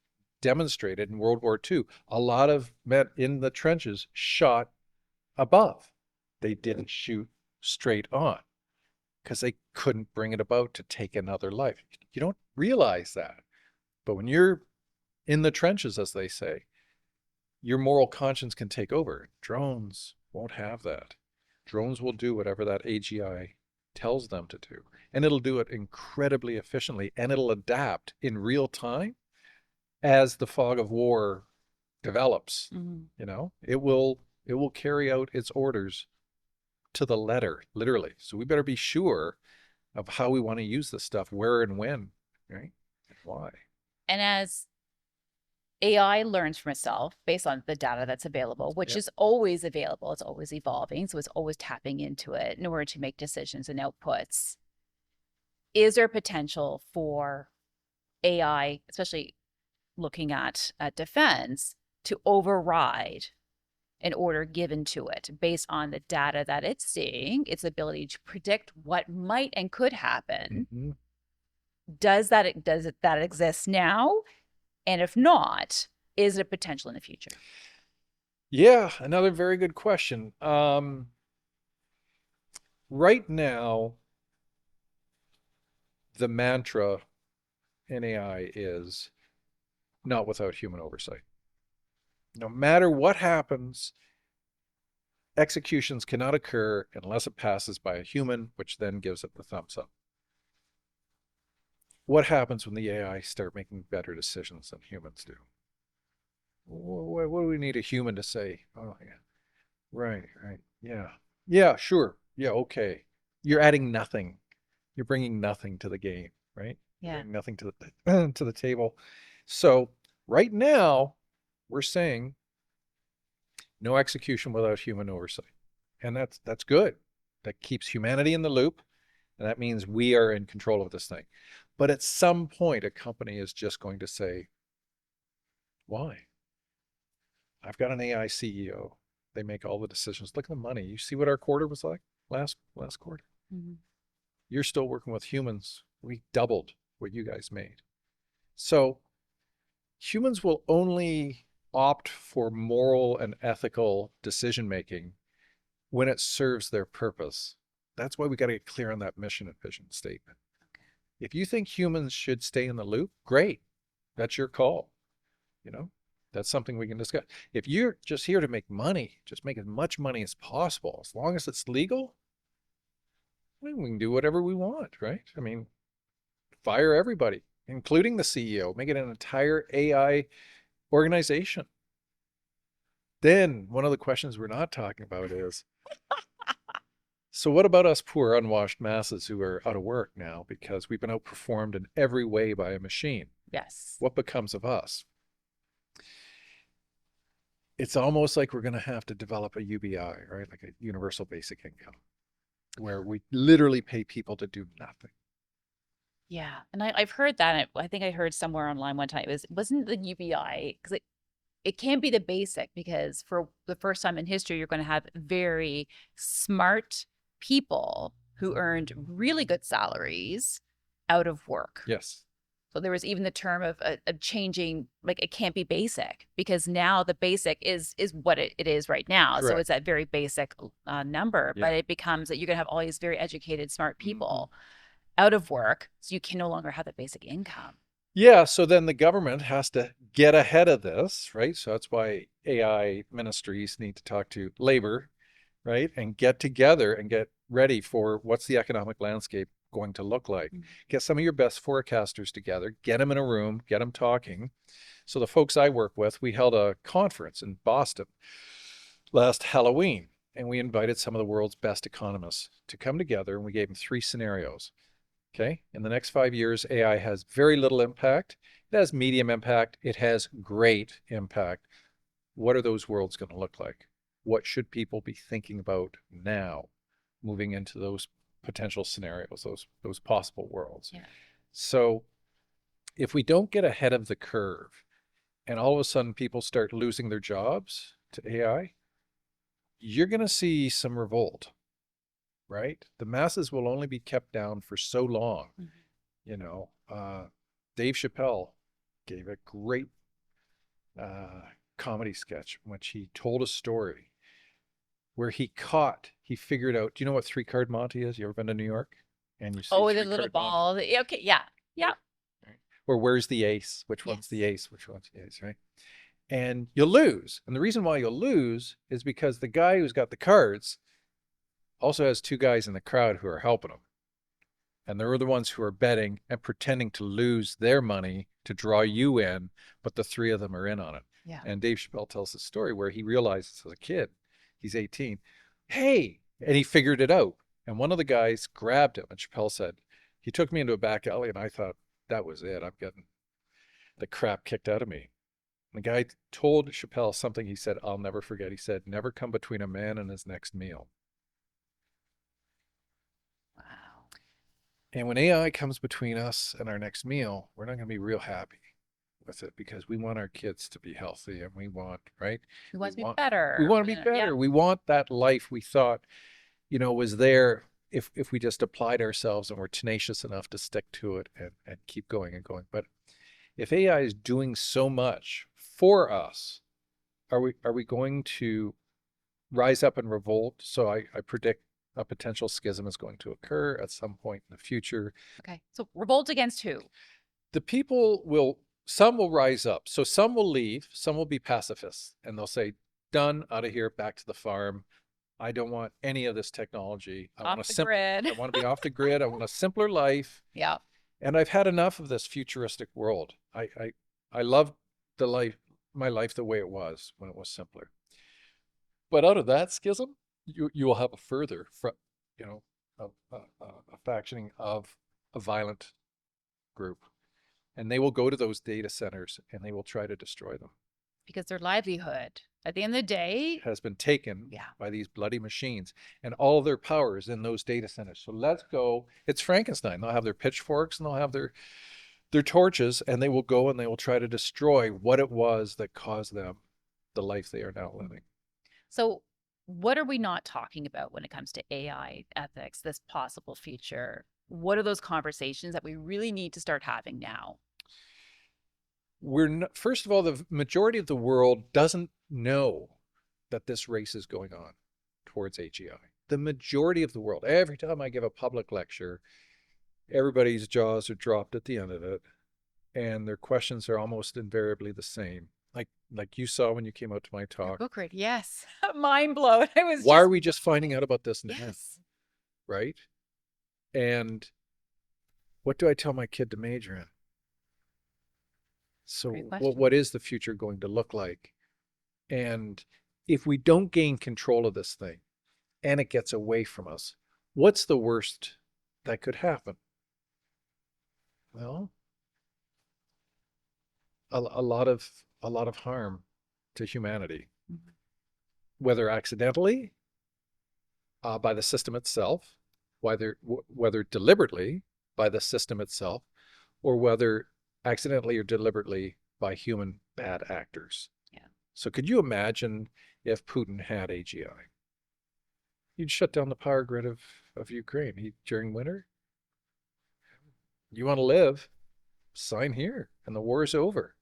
Speaker 2: demonstrated in World War II, a lot of men in the trenches shot above. They didn't shoot straight on because they couldn't bring it about to take another life. You don't realize that. But when you're in the trenches, as they say, your moral conscience can take over. Drones won't have that. Drones will do whatever that AGI tells them to do. And it'll do it incredibly efficiently, and it'll adapt in real time as the fog of war develops. It will carry out its orders to the letter, literally. So we better be sure of how we want to use this stuff, where and when, right? And why.
Speaker 1: And as AI learns from itself based on the data that's available, which is always available, it's always evolving, so it's always tapping into it in order to make decisions and outputs. Is there potential for AI, especially looking at defense, to override an order given to it based on the data that it's seeing, its ability to predict what might and could happen? Does that exist now? And if not, is it a potential in the future?
Speaker 2: Yeah, another very good question. Right now, the mantra in AI is not without human oversight. No matter what happens, executions cannot occur unless it passes by a human, which then gives it the thumbs up. What happens when the AI start making better decisions than humans do? What do we need a human to say? Oh, yeah. Right. Yeah, sure. Yeah, okay. You're adding nothing. You're bringing nothing to the game, right?
Speaker 1: Yeah.
Speaker 2: Nothing to the to the table. So right now, we're saying no execution without human oversight. And that's good. That keeps humanity in the loop. And that means we are in control of this thing. But at some point, a company is just going to say, why? I've got an AI CEO. They make all the decisions. Look at the money. You see what our quarter was like last quarter? You're still working with humans. We doubled what you guys made. So humans will only opt for moral and ethical decision making when it serves their purpose. That's why we got to get clear on that mission and vision statement. If you think humans should stay in the loop, great. That's your call. That's something we can discuss. If you're just here to make money, just make as much money as possible, as long as it's legal, we can do whatever we want, right? I mean, fire everybody, including the CEO, make it an entire AI organization. Then one of the questions we're not talking about is, so what about us poor unwashed masses who are out of work now because we've been outperformed in every way by a machine?
Speaker 1: Yes.
Speaker 2: What becomes of us? It's almost like we're going to have to develop a UBI, right? Like a universal basic income, where we literally pay people to do nothing.
Speaker 1: Yeah. And I've heard that. I think I heard somewhere online one time, wasn't the UBI, because it can't be the basic, because for the first time in history, you're going to have very smart people who earned really good salaries out of work.
Speaker 2: Yes.
Speaker 1: So there was even the term of changing, like, it can't be basic, because now the basic is what it is right now.
Speaker 2: Correct.
Speaker 1: So it's that very basic number,
Speaker 2: Yeah.
Speaker 1: but it becomes that you're going to have all these very educated, smart people out of work. So you can no longer have the basic income.
Speaker 2: Yeah. So then the government has to get ahead of this, right? So that's why AI ministries need to talk to labor, right? And get together and get ready for what's the economic landscape going to look like. Get some of your best forecasters together, get them in a room, get them talking. So the folks I work with, we held a conference in Boston last Halloween, and we invited some of the world's best economists to come together, and we gave them 3 scenarios. Okay. In the next 5 years, AI has very little impact. It has medium impact. It has great impact. What are those worlds going to look like? What should people be thinking about now? moving into those potential scenarios, those possible worlds.
Speaker 1: Yeah.
Speaker 2: So if we don't get ahead of the curve and all of a sudden people start losing their jobs to AI, you're going to see some revolt, right? The masses will only be kept down for so long. You know, Dave Chappelle gave a great comedy sketch in which he told a story where he figured out, do you know what 3-card Monte is? You ever been to New York? And you see
Speaker 1: Oh, the
Speaker 2: 3-card
Speaker 1: little
Speaker 2: Monte?
Speaker 1: ball. Okay, yeah, yeah.
Speaker 2: Right. Or where's the ace? Which
Speaker 1: Yes.
Speaker 2: one's the ace? Which one's the ace, right? And you'll lose. And the reason why you'll lose is because the guy who's got the cards also has 2 guys in the crowd who are helping him. And they're the ones who are betting and pretending to lose their money to draw you in, but the 3 of them are in on it.
Speaker 1: Yeah.
Speaker 2: And Dave Chappelle tells the story where he realizes as a kid, he's 18, hey, and he figured it out. And one of the guys grabbed him, and Chappelle said, he took me into a back alley, and I thought, that was it. I'm getting the crap kicked out of me. And the guy told Chappelle something he said, I'll never forget. He said, never come between a man and his next meal.
Speaker 1: Wow.
Speaker 2: And when AI comes between us and our next meal, we're not going to be real happy with it because we want our kids to be healthy and we want, right?
Speaker 1: We want to be better.
Speaker 2: We want to be better.
Speaker 1: Yeah.
Speaker 2: We want that life we thought, was there if we just applied ourselves and were tenacious enough to stick to it and keep going and going. But if AI is doing so much for us, are we going to rise up and revolt? So I predict a potential schism is going to occur at some point in the future.
Speaker 1: Okay. So revolt against who?
Speaker 2: The people some will rise up. So some will leave, some will be pacifists, and they'll say, done, out of here, back to the farm. I don't want any of this technology. I want to
Speaker 1: grid.
Speaker 2: I want to be off the grid. I want a simpler life.
Speaker 1: Yeah.
Speaker 2: And I've had enough of this futuristic world. I love my life the way it was when it was simpler. But out of that schism, you will have a further, a factioning of a violent group. And they will go to those data centers and they will try to destroy them.
Speaker 1: Because their livelihood, at the end of the day,
Speaker 2: has been taken by these bloody machines. And all of their power is in those data centers. So let's go. It's Frankenstein. They'll have their pitchforks and they'll have their torches, and they will go and they will try to destroy what it was that caused them the life they are now living.
Speaker 1: So what are we not talking about when it comes to AI ethics, this possible future? What are those conversations that we really need to start having now?
Speaker 2: First of all, the majority of the world doesn't know that this race is going on towards AGI. The majority of the world, every time I give a public lecture, everybody's jaws are dropped at the end of it, and their questions are almost invariably the same. Like you saw when you came out to my talk.
Speaker 1: Book read, yes. Mind blown.
Speaker 2: Why are we just finding out about this now?
Speaker 1: Yes.
Speaker 2: Right? And what do I tell my kid to major in? So what is the future going to look like? And if we don't gain control of this thing and it gets away from us, what's the worst that could happen? Well, a lot of harm to humanity, whether accidentally, by the system itself, whether deliberately by the system itself, or whether accidentally or deliberately by human bad actors.
Speaker 1: Yeah. So
Speaker 2: could you imagine if Putin had AGI? You'd shut down the power grid of Ukraine during winter. You want to live, sign here, and the war is over.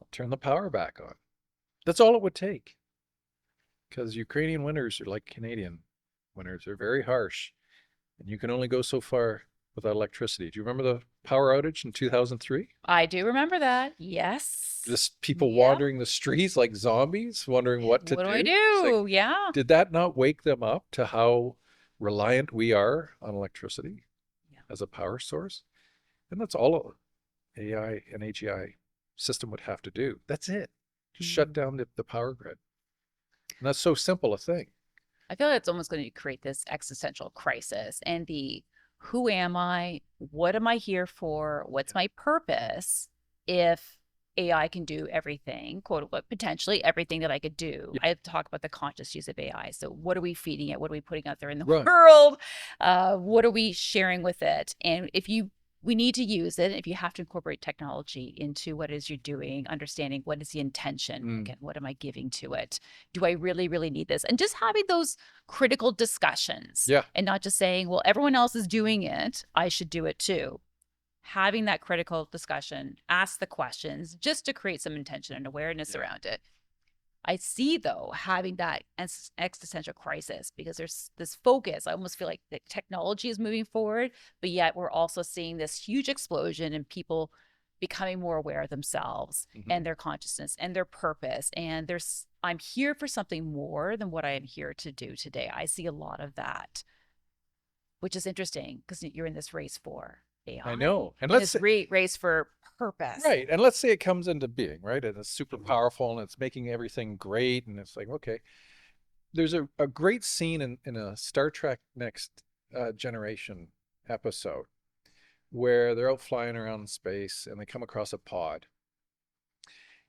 Speaker 2: I'll turn the power back on. That's all it would take. Because Ukrainian winters are like Canadian winters. They're very harsh. And you can only go so far without electricity. Do you remember the power outage in 2003?
Speaker 1: I do remember that. Yes.
Speaker 2: Just people wandering the streets like zombies, wondering what to do.
Speaker 1: What do I do? Yeah.
Speaker 2: Did that not wake them up to how reliant we are on electricity as a power source? And that's all AI and AGI system would have to do. That's it. Just shut down the power grid. And that's so simple a thing.
Speaker 1: I feel like it's almost going to create this existential crisis and who am I? What am I here for? What's my purpose if AI can do everything, quote unquote, potentially everything that I could do.
Speaker 2: Yeah.
Speaker 1: I talk about the conscious use of AI. So what are we feeding it? What are we putting out there in the
Speaker 2: Right.
Speaker 1: world? What are we sharing with it? And we need to use it. If you have to incorporate technology into what it is you're doing, understanding what is the intention, again, what am I giving to it? Do I really, really need this? And just having those critical discussions,
Speaker 2: Yeah.
Speaker 1: and not just saying, well, everyone else is doing it, I should do it too. Having that critical discussion, ask the questions just to create some intention and awareness around it. I see, though, having that existential crisis because there's this focus. I almost feel like the technology is moving forward, but yet we're also seeing this huge explosion in people becoming more aware of themselves and their consciousness and their purpose. And I'm here for something more than what I am here to do today. I see a lot of that, which is interesting because you're in this race for AI.
Speaker 2: I know. And
Speaker 1: let's race for purpose.
Speaker 2: Right. And let's say it comes into being, right? And it's super powerful and it's making everything great. And it's like, okay, there's a great scene in a Star Trek Next Generation episode where they're out flying around in space and they come across a pod.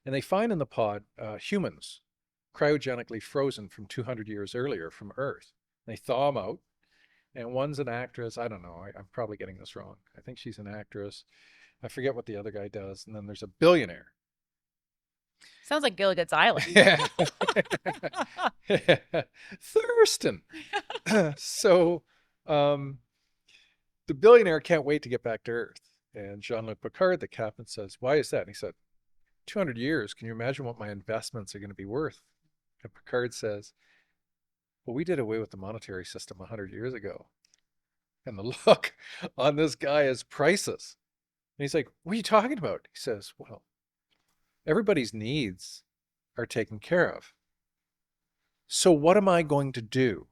Speaker 2: And they find in the pod humans cryogenically frozen from 200 years earlier from Earth. They thaw them out. And one's an actress. I don't know. I'm probably getting this wrong. I think she's an actress. I forget what the other guy does. And then there's a billionaire.
Speaker 1: Sounds like Gilligan's Island.
Speaker 2: Yeah. Thurston. So the billionaire can't wait to get back to Earth. And Jean-Luc Picard, the captain, says, why is that? And he said, 200 years. Can you imagine what my investments are going to be worth? And Picard says, well, we did away with the monetary system 100 years ago. And the look on this guy is priceless. And he's like, what are you talking about? He says, well, everybody's needs are taken care of. So what am I going to do?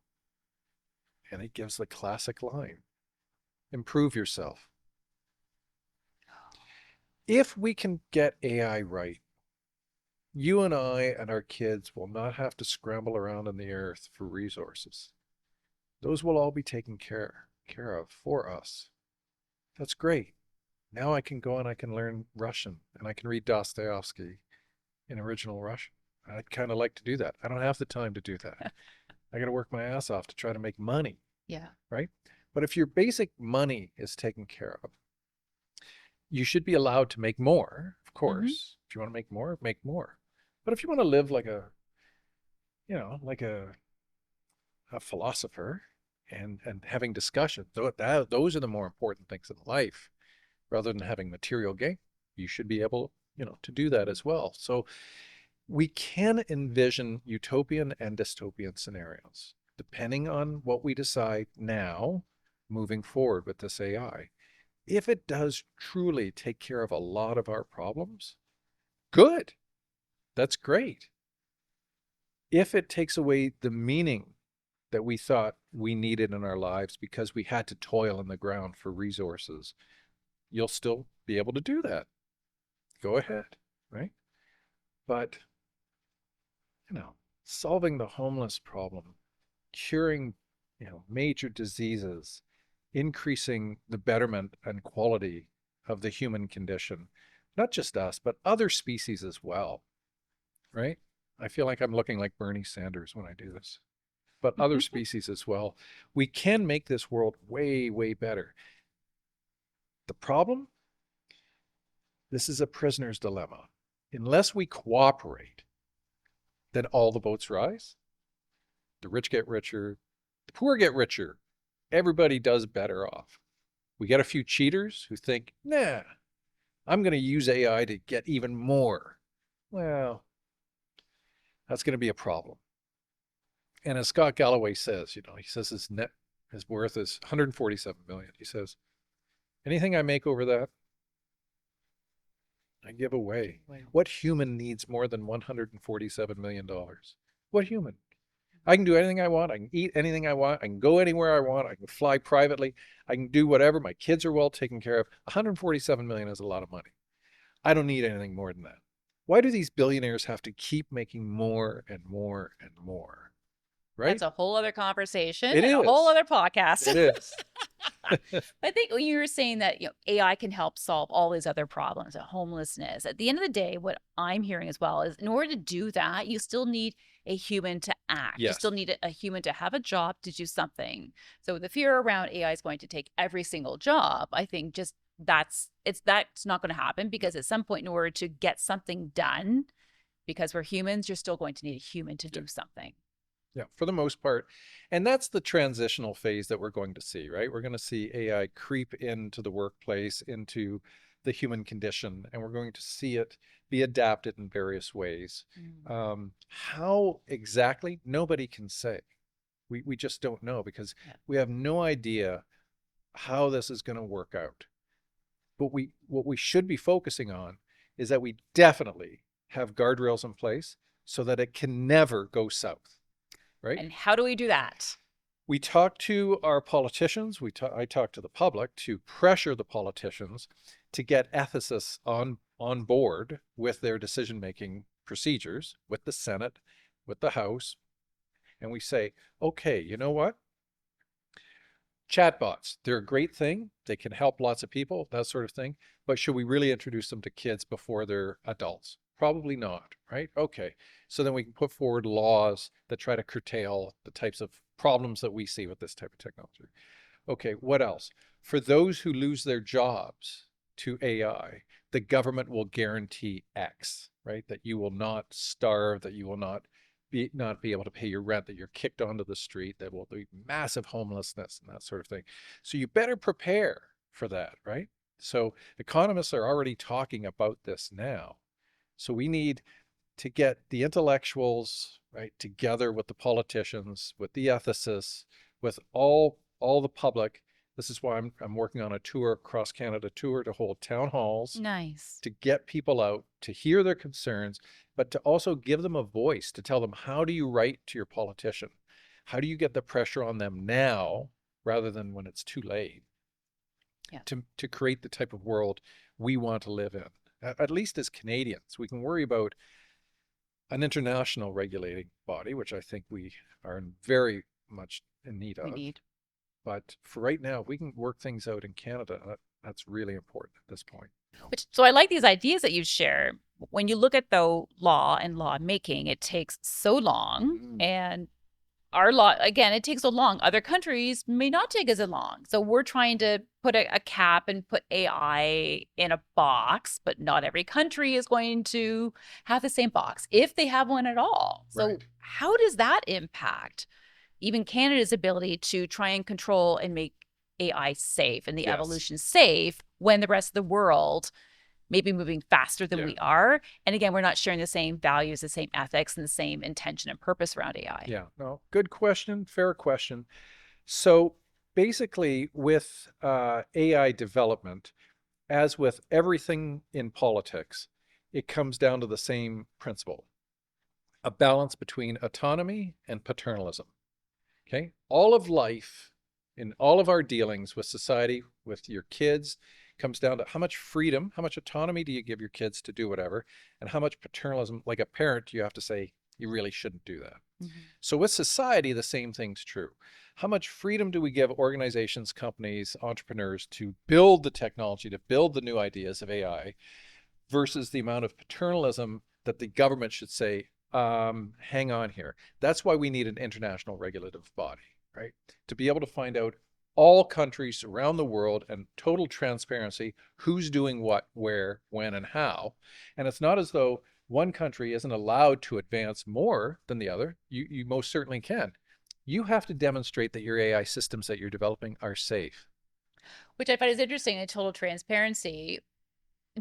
Speaker 2: And he gives the classic line, improve yourself. If we can get AI right, you and I and our kids will not have to scramble around on the earth for resources. Those will all be taken care of for us. That's great. Now I can go and I can learn Russian and I can read Dostoevsky in original Russian. I'd kind of like to do that. I don't have the time to do that. I got to work my ass off to try to make money.
Speaker 1: Yeah.
Speaker 2: Right? But if your basic money is taken care of, you should be allowed to make more, of course. If you want to make more, make more. But if you want to live like a, like a philosopher and having discussion, those are the more important things in life rather than having material gain. You should be able, to do that as well. So we can envision utopian and dystopian scenarios depending on what we decide now moving forward with this AI. If it does truly take care of a lot of our problems, good. That's great. If it takes away the meaning that we thought we needed in our lives because we had to toil in the ground for resources, you'll still be able to do that. Go ahead, right? But, solving the homeless problem, curing, major diseases, increasing the betterment and quality of the human condition, not just us, but other species as well, right? I feel like I'm looking like Bernie Sanders when I do this, but other species as well. We can make this world way, way better. The problem? This is a prisoner's dilemma. Unless we cooperate, then all the boats rise. The rich get richer, the poor get richer. Everybody does better off. We get a few cheaters who think, nah, I'm going to use AI to get even more. Well, that's going to be a problem. And as Scott Galloway says, he says his worth is 147 million. He says, anything I make over that, I give away. Wow. What human needs more than $147 million? What human? I can do anything I want. I can eat anything I want. I can go anywhere I want. I can fly privately. I can do whatever. My kids are well taken care of. 147 million is a lot of money. I don't need anything more than that. Why do these billionaires have to keep making more and more and more? right?
Speaker 1: That's a whole other conversation
Speaker 2: It
Speaker 1: and a whole
Speaker 2: is.
Speaker 1: other podcast.
Speaker 2: It is.
Speaker 1: I think when you were saying that, AI can help solve all these other problems, homelessness. At the end of the day, what I'm hearing as well is in order to do that, you still need a human to act. You still
Speaker 2: Yes.
Speaker 1: need a human to have a job, to do something. So the fear around AI is going to take every single job, I think just that's not going to happen, because at some point, in order to get something done, because we're humans, you're still going to need a human to do something.
Speaker 2: Yeah, for the most part. And that's the transitional phase that we're going to see, right? We're going to see AI creep into the workplace, into the human condition, and we're going to see it be adapted in various ways. How exactly, nobody can say. We just don't know, because we have no idea how this is going to work out. But what we should be focusing on is that we definitely have guardrails in place so that it can never go south. Right?
Speaker 1: And how do we do that?
Speaker 2: We talk to our politicians. I talk to the public to pressure the politicians to get ethicists on board with their decision-making procedures, with the Senate, with the House. And we say, okay, you know what? Chatbots, they're a great thing. They can help lots of people, that sort of thing. But should we really introduce them to kids before they're adults? Probably not, right? Okay. So then we can put forward laws that try to curtail the types of problems that we see with this type of technology. Okay, what else? For those who lose their jobs to AI, the government will guarantee X, right? That you will not starve, that you will not be able to pay your rent, that you're kicked onto the street, that will be massive homelessness and that sort of thing. So you better prepare for that, right? So economists are already talking about this now. So we need to get the intellectuals, right, together with the politicians, with the ethicists, with all the public. This is why I'm working on a tour, cross Canada tour, to hold town halls.
Speaker 1: Nice.
Speaker 2: To get people out, to hear their concerns, but to also give them a voice, to tell them, how do you write to your politician? How do you get the pressure on them now rather than when it's too late? To create the type of world we want to live in. At least as Canadians, we can worry about an international regulating body, which I think we are very much in need of. But for right now, if we can work things out in Canada, that's really important at this point.
Speaker 1: So I like these ideas that you share. When you look at the law and law making, it takes so long, and our law, again, it takes so long. Other countries may not take as long. So we're trying to put a cap and put AI in a box, but not every country is going to have the same box, if they have one at all. So how does that impact even Canada's ability to try and control and make AI safe and the evolution safe, when the rest of the world may be moving faster than we are? And again, we're not sharing the same values, the same ethics, and the same intention and purpose around AI.
Speaker 2: Yeah, no, good question, fair question. So basically with AI development, as with everything in politics, it comes down to the same principle: a balance between autonomy and paternalism. Okay, all of life, in all of our dealings with society, with your kids, comes down to how much freedom, how much autonomy do you give your kids to do whatever, and how much paternalism, like a parent, you have to say, you really shouldn't do that. So with society, the same thing's true. How much freedom do we give organizations, companies, entrepreneurs to build the technology, to build the new ideas of AI, versus the amount of paternalism that the government should say, hang on here. That's why we need an international regulative body, right? To be able to find out all countries around the world and total transparency, who's doing what, where, when, and how. And it's not as though one country isn't allowed to advance more than the other. You most certainly can. You have to demonstrate that your AI systems that you're developing are safe.
Speaker 1: Which I find is interesting, in total transparency.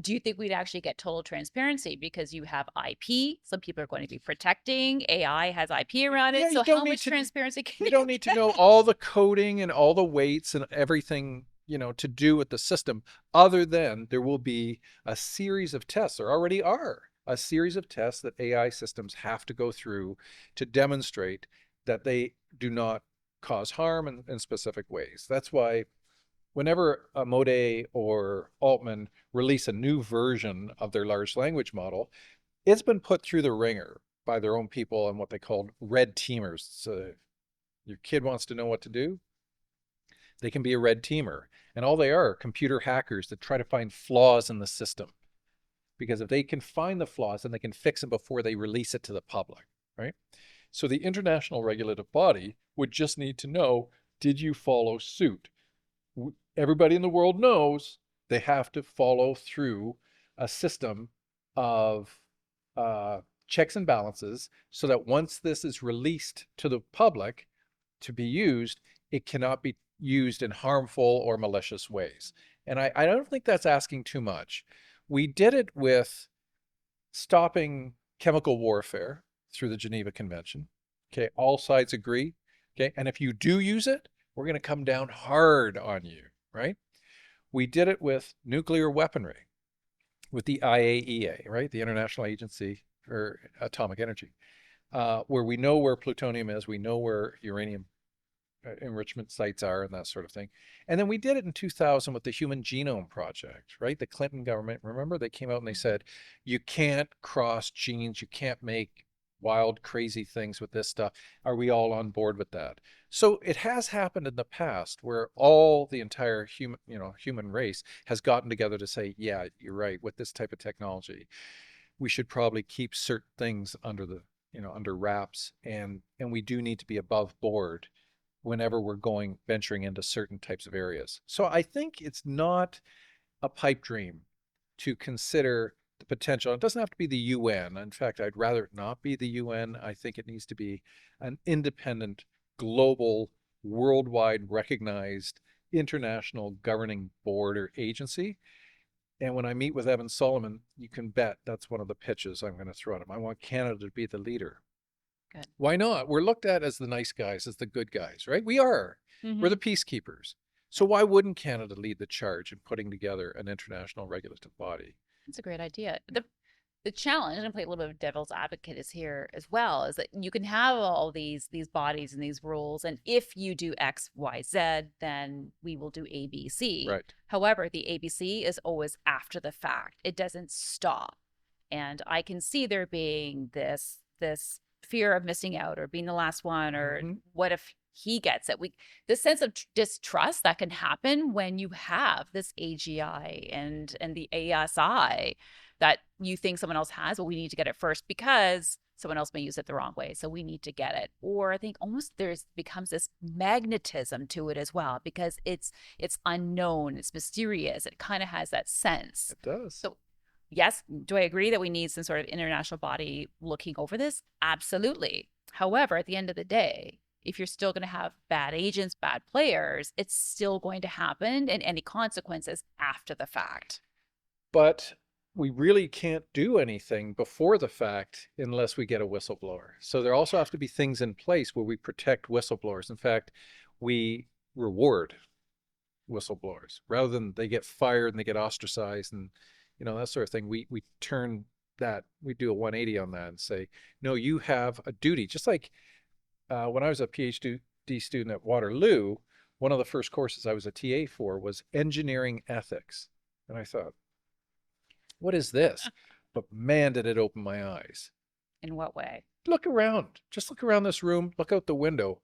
Speaker 1: Do you think we'd actually get total transparency? Because you have IP, some people are going to be protecting. AI has IP around it. So how much transparency can
Speaker 2: you don't need to know all the coding and all the weights and everything, to do with the system, other than there will be a series of tests. There already are a series of tests that AI systems have to go through to demonstrate that they do not cause harm in specific ways. That's why whenever a Mode or Altman release a new version of their large language model, it's been put through the ringer by their own people and what they called red teamers. So your kid wants to know what to do, they can be a red teamer. And all they are computer hackers that try to find flaws in the system. Because if they can find the flaws, then they can fix them before they release it to the public, right? So the international regulative body would just need to know, did you follow suit? Everybody in the world knows they have to follow through a system of checks and balances so that once this is released to the public to be used, it cannot be used in harmful or malicious ways. And I don't think that's asking too much. We did it with stopping chemical warfare through the Geneva Convention. Okay, all sides agree. Okay, and if you do use it, we're going to come down hard on you, right? We did it with nuclear weaponry, with the IAEA, right? The International Agency for Atomic Energy, where we know where plutonium is, we know where uranium enrichment sites are and that sort of thing. And then we did it in 2000 with the Human Genome Project, right? The Clinton government, remember, they came out and they said, you can't cross genes, you can't make wild, crazy things with this stuff. Are we all on board with that? So it has happened in the past where all the entire human race has gotten together to say, yeah, you're right, with this type of technology, we should probably keep certain things under the, under wraps, and we do need to be above board whenever we're venturing into certain types of areas. So I think it's not a pipe dream to consider the potential. It doesn't have to be the UN. In fact, I'd rather it not be the UN. I think it needs to be an independent, global, worldwide recognized international governing board or agency. And when I meet with Evan Solomon, you can bet that's one of the pitches I'm going to throw at him. I want Canada to be the leader.
Speaker 1: Good.
Speaker 2: Why not? We're looked at as the nice guys, as the good guys, right? We are. We're the peacekeepers. So why wouldn't Canada lead the charge in putting together an international regulative body?
Speaker 1: That's a great idea. The challenge, and I play a little bit of devil's advocate is here as well, is that you can have all these bodies and these rules, and if you do X, Y, Z, then we will do A, B, C.
Speaker 2: Right.
Speaker 1: However, the ABC is always after the fact. It doesn't stop. And I can see there being this fear of missing out or being the last one, or what if he gets it? This sense of distrust that can happen when you have this AGI and the ASI that you think someone else has. Well, we need to get it first because someone else may use it the wrong way, so we need to get it. Or I think almost becomes this magnetism to it as well, because it's unknown, it's mysterious, it kind of has that sense.
Speaker 2: It does.
Speaker 1: So yes, do I agree that we need some sort of international body looking over this? Absolutely. However, at the end of the day, if you're still going to have bad agents, bad players, it's still going to happen, and any consequences after the fact.
Speaker 2: But we really can't do anything before the fact unless we get a whistleblower. So there also have to be things in place where we protect whistleblowers. In fact, we reward whistleblowers rather than they get fired and they get ostracized and that sort of thing. We turn that, we do a 180 on that and say, no, you have a duty. Just like when I was a PhD student at Waterloo, one of the first courses I was a TA for was engineering ethics. And I thought, what is this? But man, did it open my eyes.
Speaker 1: In what way?
Speaker 2: Look around. Just look around this room. Look out the window.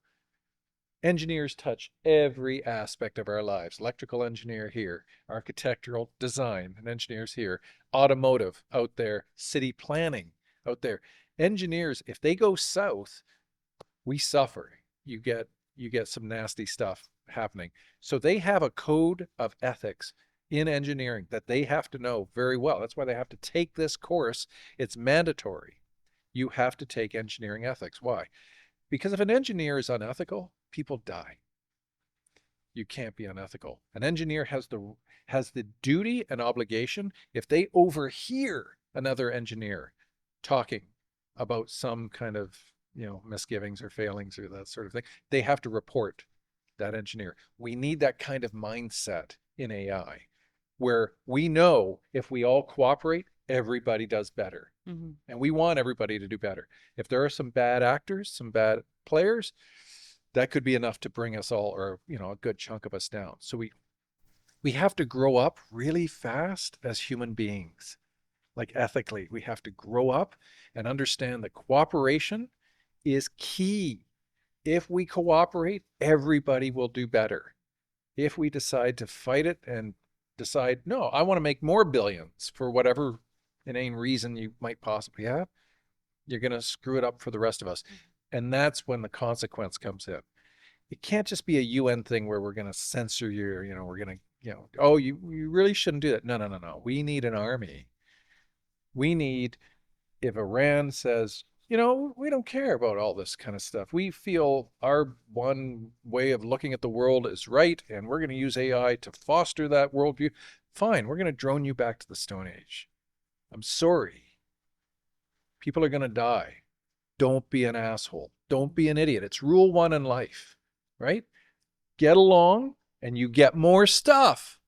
Speaker 2: Engineers touch every aspect of our lives. Electrical engineer here, architectural design and engineers here, automotive out there, city planning out there. Engineers, if they go south, we suffer. You get some nasty stuff happening. So they have a code of ethics in engineering that they have to know very well. That's why they have to take this course. It's mandatory. You have to take engineering ethics. Why? Because if an engineer is unethical, people die. You can't be unethical. An engineer has the duty and obligation, if they overhear another engineer talking about some kind of misgivings or failings or that sort of thing, they have to report that engineer. We need that kind of mindset in AI, where we know if we all cooperate, everybody does better. And we want everybody to do better. If there are some bad actors, some bad players, that could be enough to bring us all, or a good chunk of us down. So we have to grow up really fast as human beings. like ethically. We have to grow up and understand that cooperation is key. If we cooperate, everybody will do better. If we decide to fight it and decide, no, I want to make more billions for whatever inane reason you might possibly have, you're going to screw it up for the rest of us. And that's when the consequence comes in. It can't just be a UN thing where we're going to censor you, we're going to, oh, you really shouldn't do that. No, no, no, no. We need an army. We need, if Iran says, we don't care about all this kind of stuff. We feel our one way of looking at the world is right, and we're going to use AI to foster that worldview. Fine, we're going to drone you back to the Stone Age. I'm sorry. People are going to die. Don't be an asshole. Don't be an idiot. It's rule one in life, right? Get along and you get more stuff.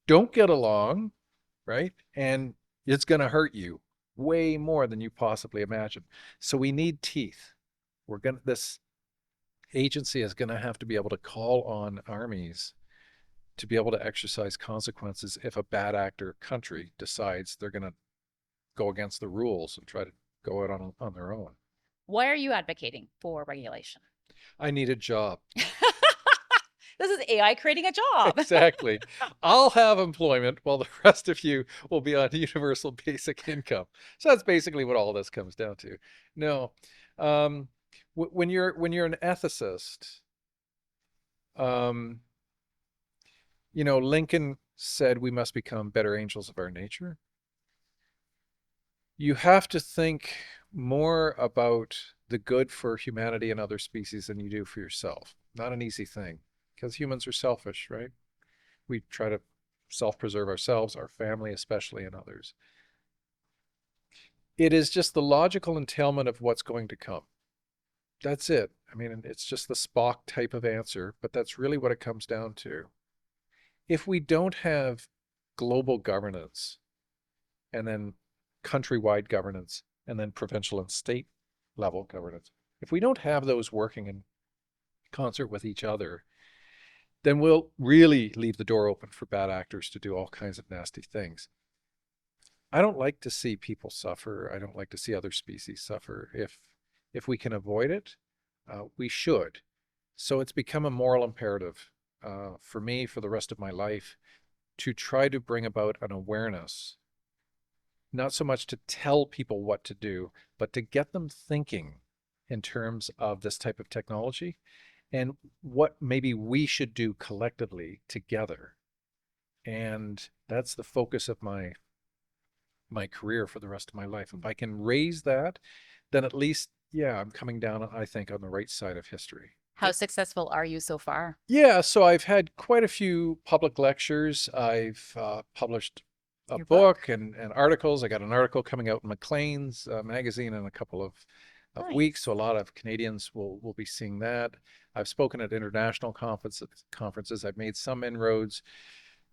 Speaker 2: Don't get along, right? And it's going to hurt you way more than you possibly imagine. So we need teeth. This agency is going to have to be able to call on armies to be able to exercise consequences if a bad actor country decides they're going to go against the rules and try to go out on their own.
Speaker 1: Why are you advocating for regulation?
Speaker 2: I need a job.
Speaker 1: This is AI creating a job.
Speaker 2: Exactly. I'll have employment while the rest of you will be on universal basic income. So that's basically what all this comes down to. No, when you're an ethicist, Lincoln said we must become better angels of our nature. You have to think more about the good for humanity and other species than you do for yourself. Not an easy thing, because humans are selfish, right? We try to self-preserve ourselves, our family especially, and others. It is just the logical entailment of what's going to come. That's it. I mean, it's just the Spock type of answer, but that's really what it comes down to. If we don't have global governance, and then countrywide governance, and then provincial and state level governance, if we don't have those working in concert with each other, then we'll really leave the door open for bad actors to do all kinds of nasty things. I don't like to see people suffer. I don't like to see other species suffer. If we can avoid it, we should. So it's become a moral imperative for me, for the rest of my life, to try to bring about an awareness, not so much to tell people what to do, but to get them thinking in terms of this type of technology and what maybe we should do collectively together. And that's the focus of my career for the rest of my life. If I can raise that, then at least, yeah, I'm coming down, I think, on the right side of history.
Speaker 1: How successful are you so far?
Speaker 2: Yeah, so I've had quite a few public lectures. I've published a book and articles. I got an article coming out in Maclean's magazine in a couple of weeks, so a lot of Canadians will be seeing that. I've spoken at international conferences. I've made some inroads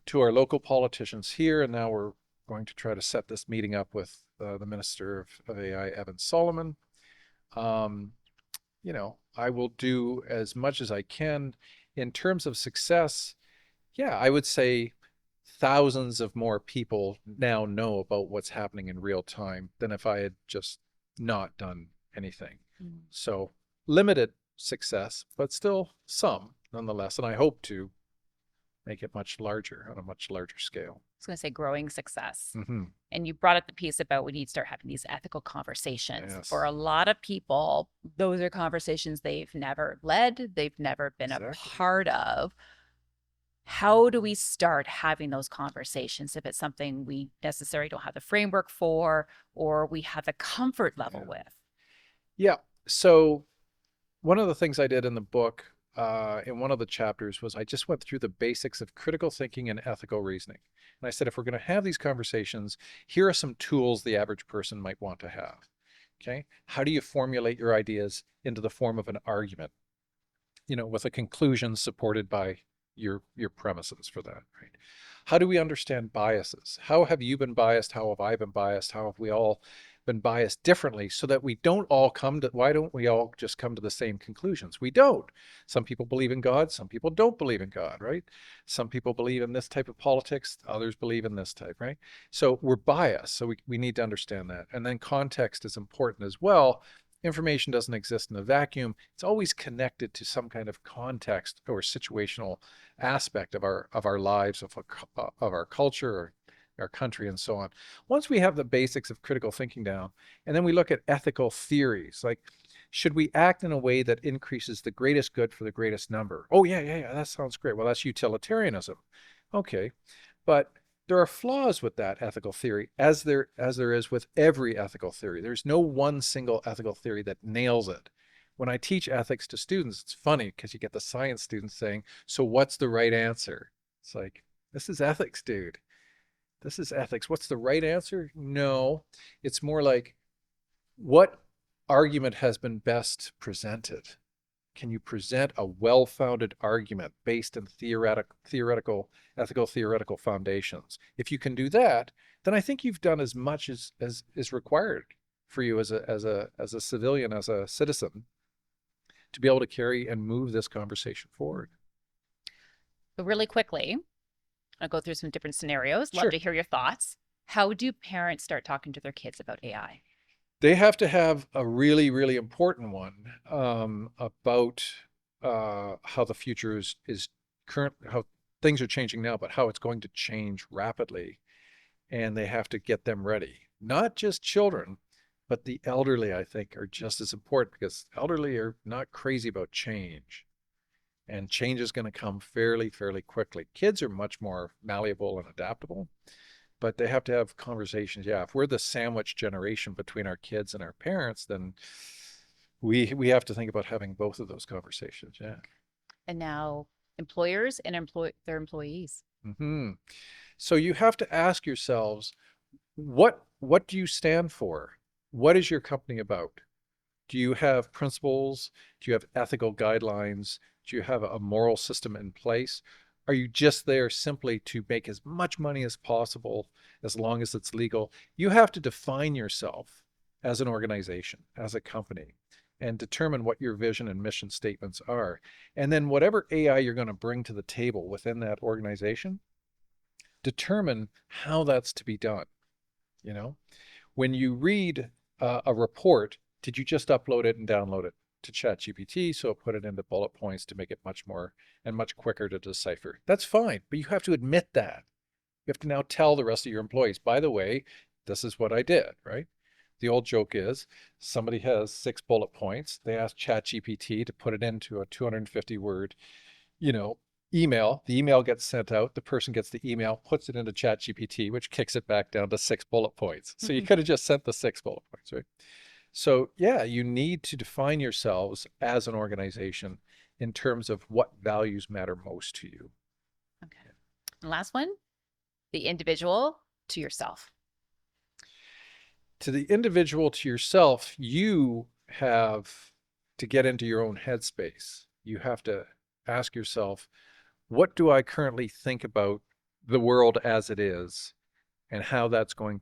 Speaker 2: to our local politicians here, and now we're going to try to set this meeting up with the Minister of AI, Evan Solomon. I will do as much as I can. In terms of success, yeah, I would say thousands of more people now know about what's happening in real time than if I had just not done anything. So limited success, but still some nonetheless. And I hope to make it much larger, on a much larger scale.
Speaker 1: I was going to say growing success. And you brought up the piece about we need to start having these ethical conversations. Yes. For a lot of people, those are conversations they've never led, they've never been a part of. How do we start having those conversations if it's something we necessarily don't have the framework for, or we have the comfort level with?
Speaker 2: Yeah. So one of the things I did in the book, in one of the chapters, was I just went through the basics of critical thinking and ethical reasoning. And I said, if we're going to have these conversations, here are some tools the average person might want to have. Okay. How do you formulate your ideas into the form of an argument, with a conclusion supported by your premises for that, right? How do we understand biases? How have you been biased? How have I been biased? How have we all been biased differently so that we don't all come to, why don't we all just come to the same conclusions? We don't. Some people believe in God, some people don't believe in God, right? Some people believe in this type of politics, others believe in this type, right? So we're biased, so we need to understand that. And then context is important as well. Information doesn't exist in a vacuum. It's always connected to some kind of context or situational aspect of our lives, of our culture, our country, and so on. Once we have the basics of critical thinking down, and then we look at ethical theories, like, should we act in a way that increases the greatest good for the greatest number? Oh, yeah, that sounds great. Well, that's utilitarianism. Okay, but there are flaws with that ethical theory, as there is with every ethical theory. There's no one single ethical theory that nails it. When I teach ethics to students, it's funny because you get the science students saying, so what's the right answer? It's like, this is ethics, dude. This is ethics. What's the right answer? No, it's more like, what argument has been best presented? Can you present a well-founded argument based in theoretical, ethical theoretical foundations? If you can do that, then I think you've done as much as is required for you as a civilian, as a citizen, to be able to carry and move this conversation forward.
Speaker 1: But really quickly, I'll go through some different scenarios. Love
Speaker 2: Sure.
Speaker 1: to hear your thoughts. How do parents start talking to their kids about AI?
Speaker 2: They have to have a really, really important one about how the future is current, how things are changing now, but how it's going to change rapidly. And they have to get them ready. Not just children, but the elderly, I think, are just as important, because elderly are not crazy about change. And change is going to come fairly quickly. Kids are much more malleable and adaptable, but they have to have conversations. Yeah, if we're the sandwich generation between our kids and our parents, then we have to think about having both of those conversations. Yeah.
Speaker 1: And now employers and their employees.
Speaker 2: Mm-hmm. So you have to ask yourselves, what do you stand for? What is your company about? Do you have principles? Do you have ethical guidelines? Do you have a moral system in place? Are you just there simply to make as much money as possible, as long as it's legal? You have to define yourself as an organization, as a company, and determine what your vision and mission statements are. And then whatever AI you're going to bring to the table within that organization, determine how that's to be done. You know, when you read a report, did you just upload it and download it to ChatGPT, so put it into bullet points to make it much more and much quicker to decipher? That's fine, but you have to admit that. You have to now tell the rest of your employees, by the way, this is what I did, right? The old joke is, somebody has 6 bullet points. They ask ChatGPT to put it into a 250-word, email. The email gets sent out. The person gets the email, puts it into ChatGPT, which kicks it back down to 6 bullet points. So you could have just sent the 6 bullet points, right? So yeah, you need to define yourselves as an organization in terms of what values matter most to you.
Speaker 1: Okay. And last one, the individual to yourself.
Speaker 2: To the individual, to yourself, you have to get into your own headspace. You have to ask yourself, what do I currently think about the world as it is, and what that's going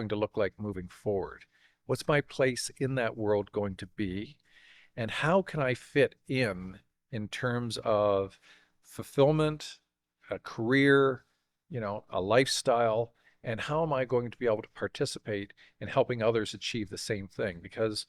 Speaker 2: to look like moving forward? What's my place in that world going to be? And how can I fit in terms of fulfillment, a career, a lifestyle, and how am I going to be able to participate in helping others achieve the same thing? Because,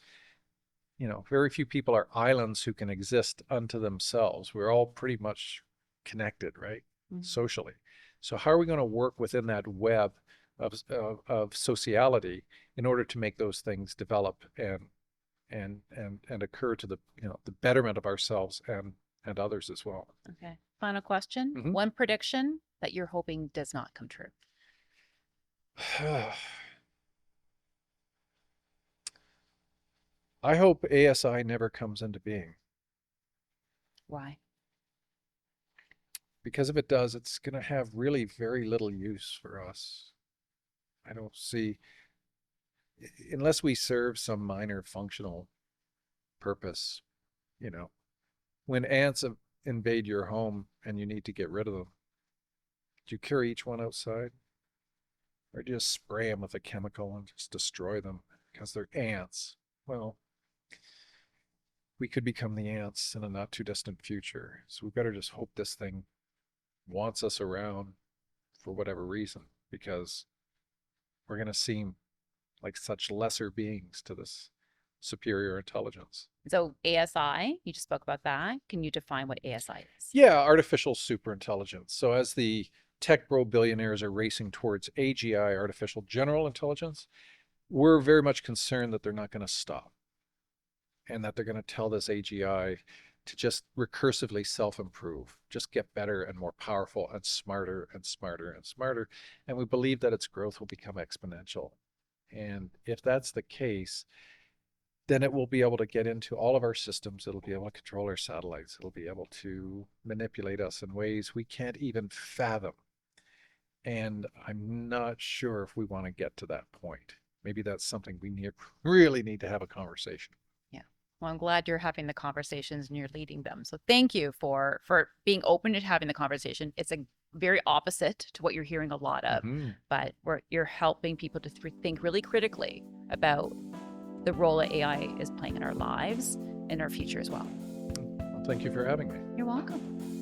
Speaker 2: very few people are islands who can exist unto themselves. We're all pretty much connected, right? Mm-hmm. Socially. So how are we going to work within that web of sociality in order to make those things develop and occur to the the betterment of ourselves and others as well?
Speaker 1: Okay. Final question. Mm-hmm. One prediction that you're hoping does not come true.
Speaker 2: I hope ASI never comes into being.
Speaker 1: Why?
Speaker 2: Because if it does, it's going to have really very little use for us. I don't see, unless we serve some minor functional purpose, when ants invade your home and you need to get rid of them, do you carry each one outside? or just spray them with a chemical and just destroy them because they're ants. Well, we could become the ants in a not too distant future. So we better just hope this thing wants us around for whatever reason, because we're going to seem like such lesser beings to this superior intelligence.
Speaker 1: So ASI, you just spoke about that. Can you define what ASI is?
Speaker 2: Yeah, artificial superintelligence. So as the tech bro billionaires are racing towards AGI, artificial general intelligence, we're very much concerned that they're not going to stop, and that they're going to tell this AGI to just recursively self-improve, just get better and more powerful and smarter and smarter and smarter. And we believe that its growth will become exponential. And if that's the case, then it will be able to get into all of our systems. It'll be able to control our satellites. It'll be able to manipulate us in ways we can't even fathom. And I'm not sure if we want to get to that point. Maybe that's something we really need to have a conversation.
Speaker 1: Yeah. Well, I'm glad you're having the conversations and you're leading them. So thank you for being open to having the conversation. It's a very opposite to what you're hearing a lot of, but you're helping people to think really critically about the role that AI is playing in our lives and our future as well.
Speaker 2: Well, thank you for having me.
Speaker 1: You're welcome.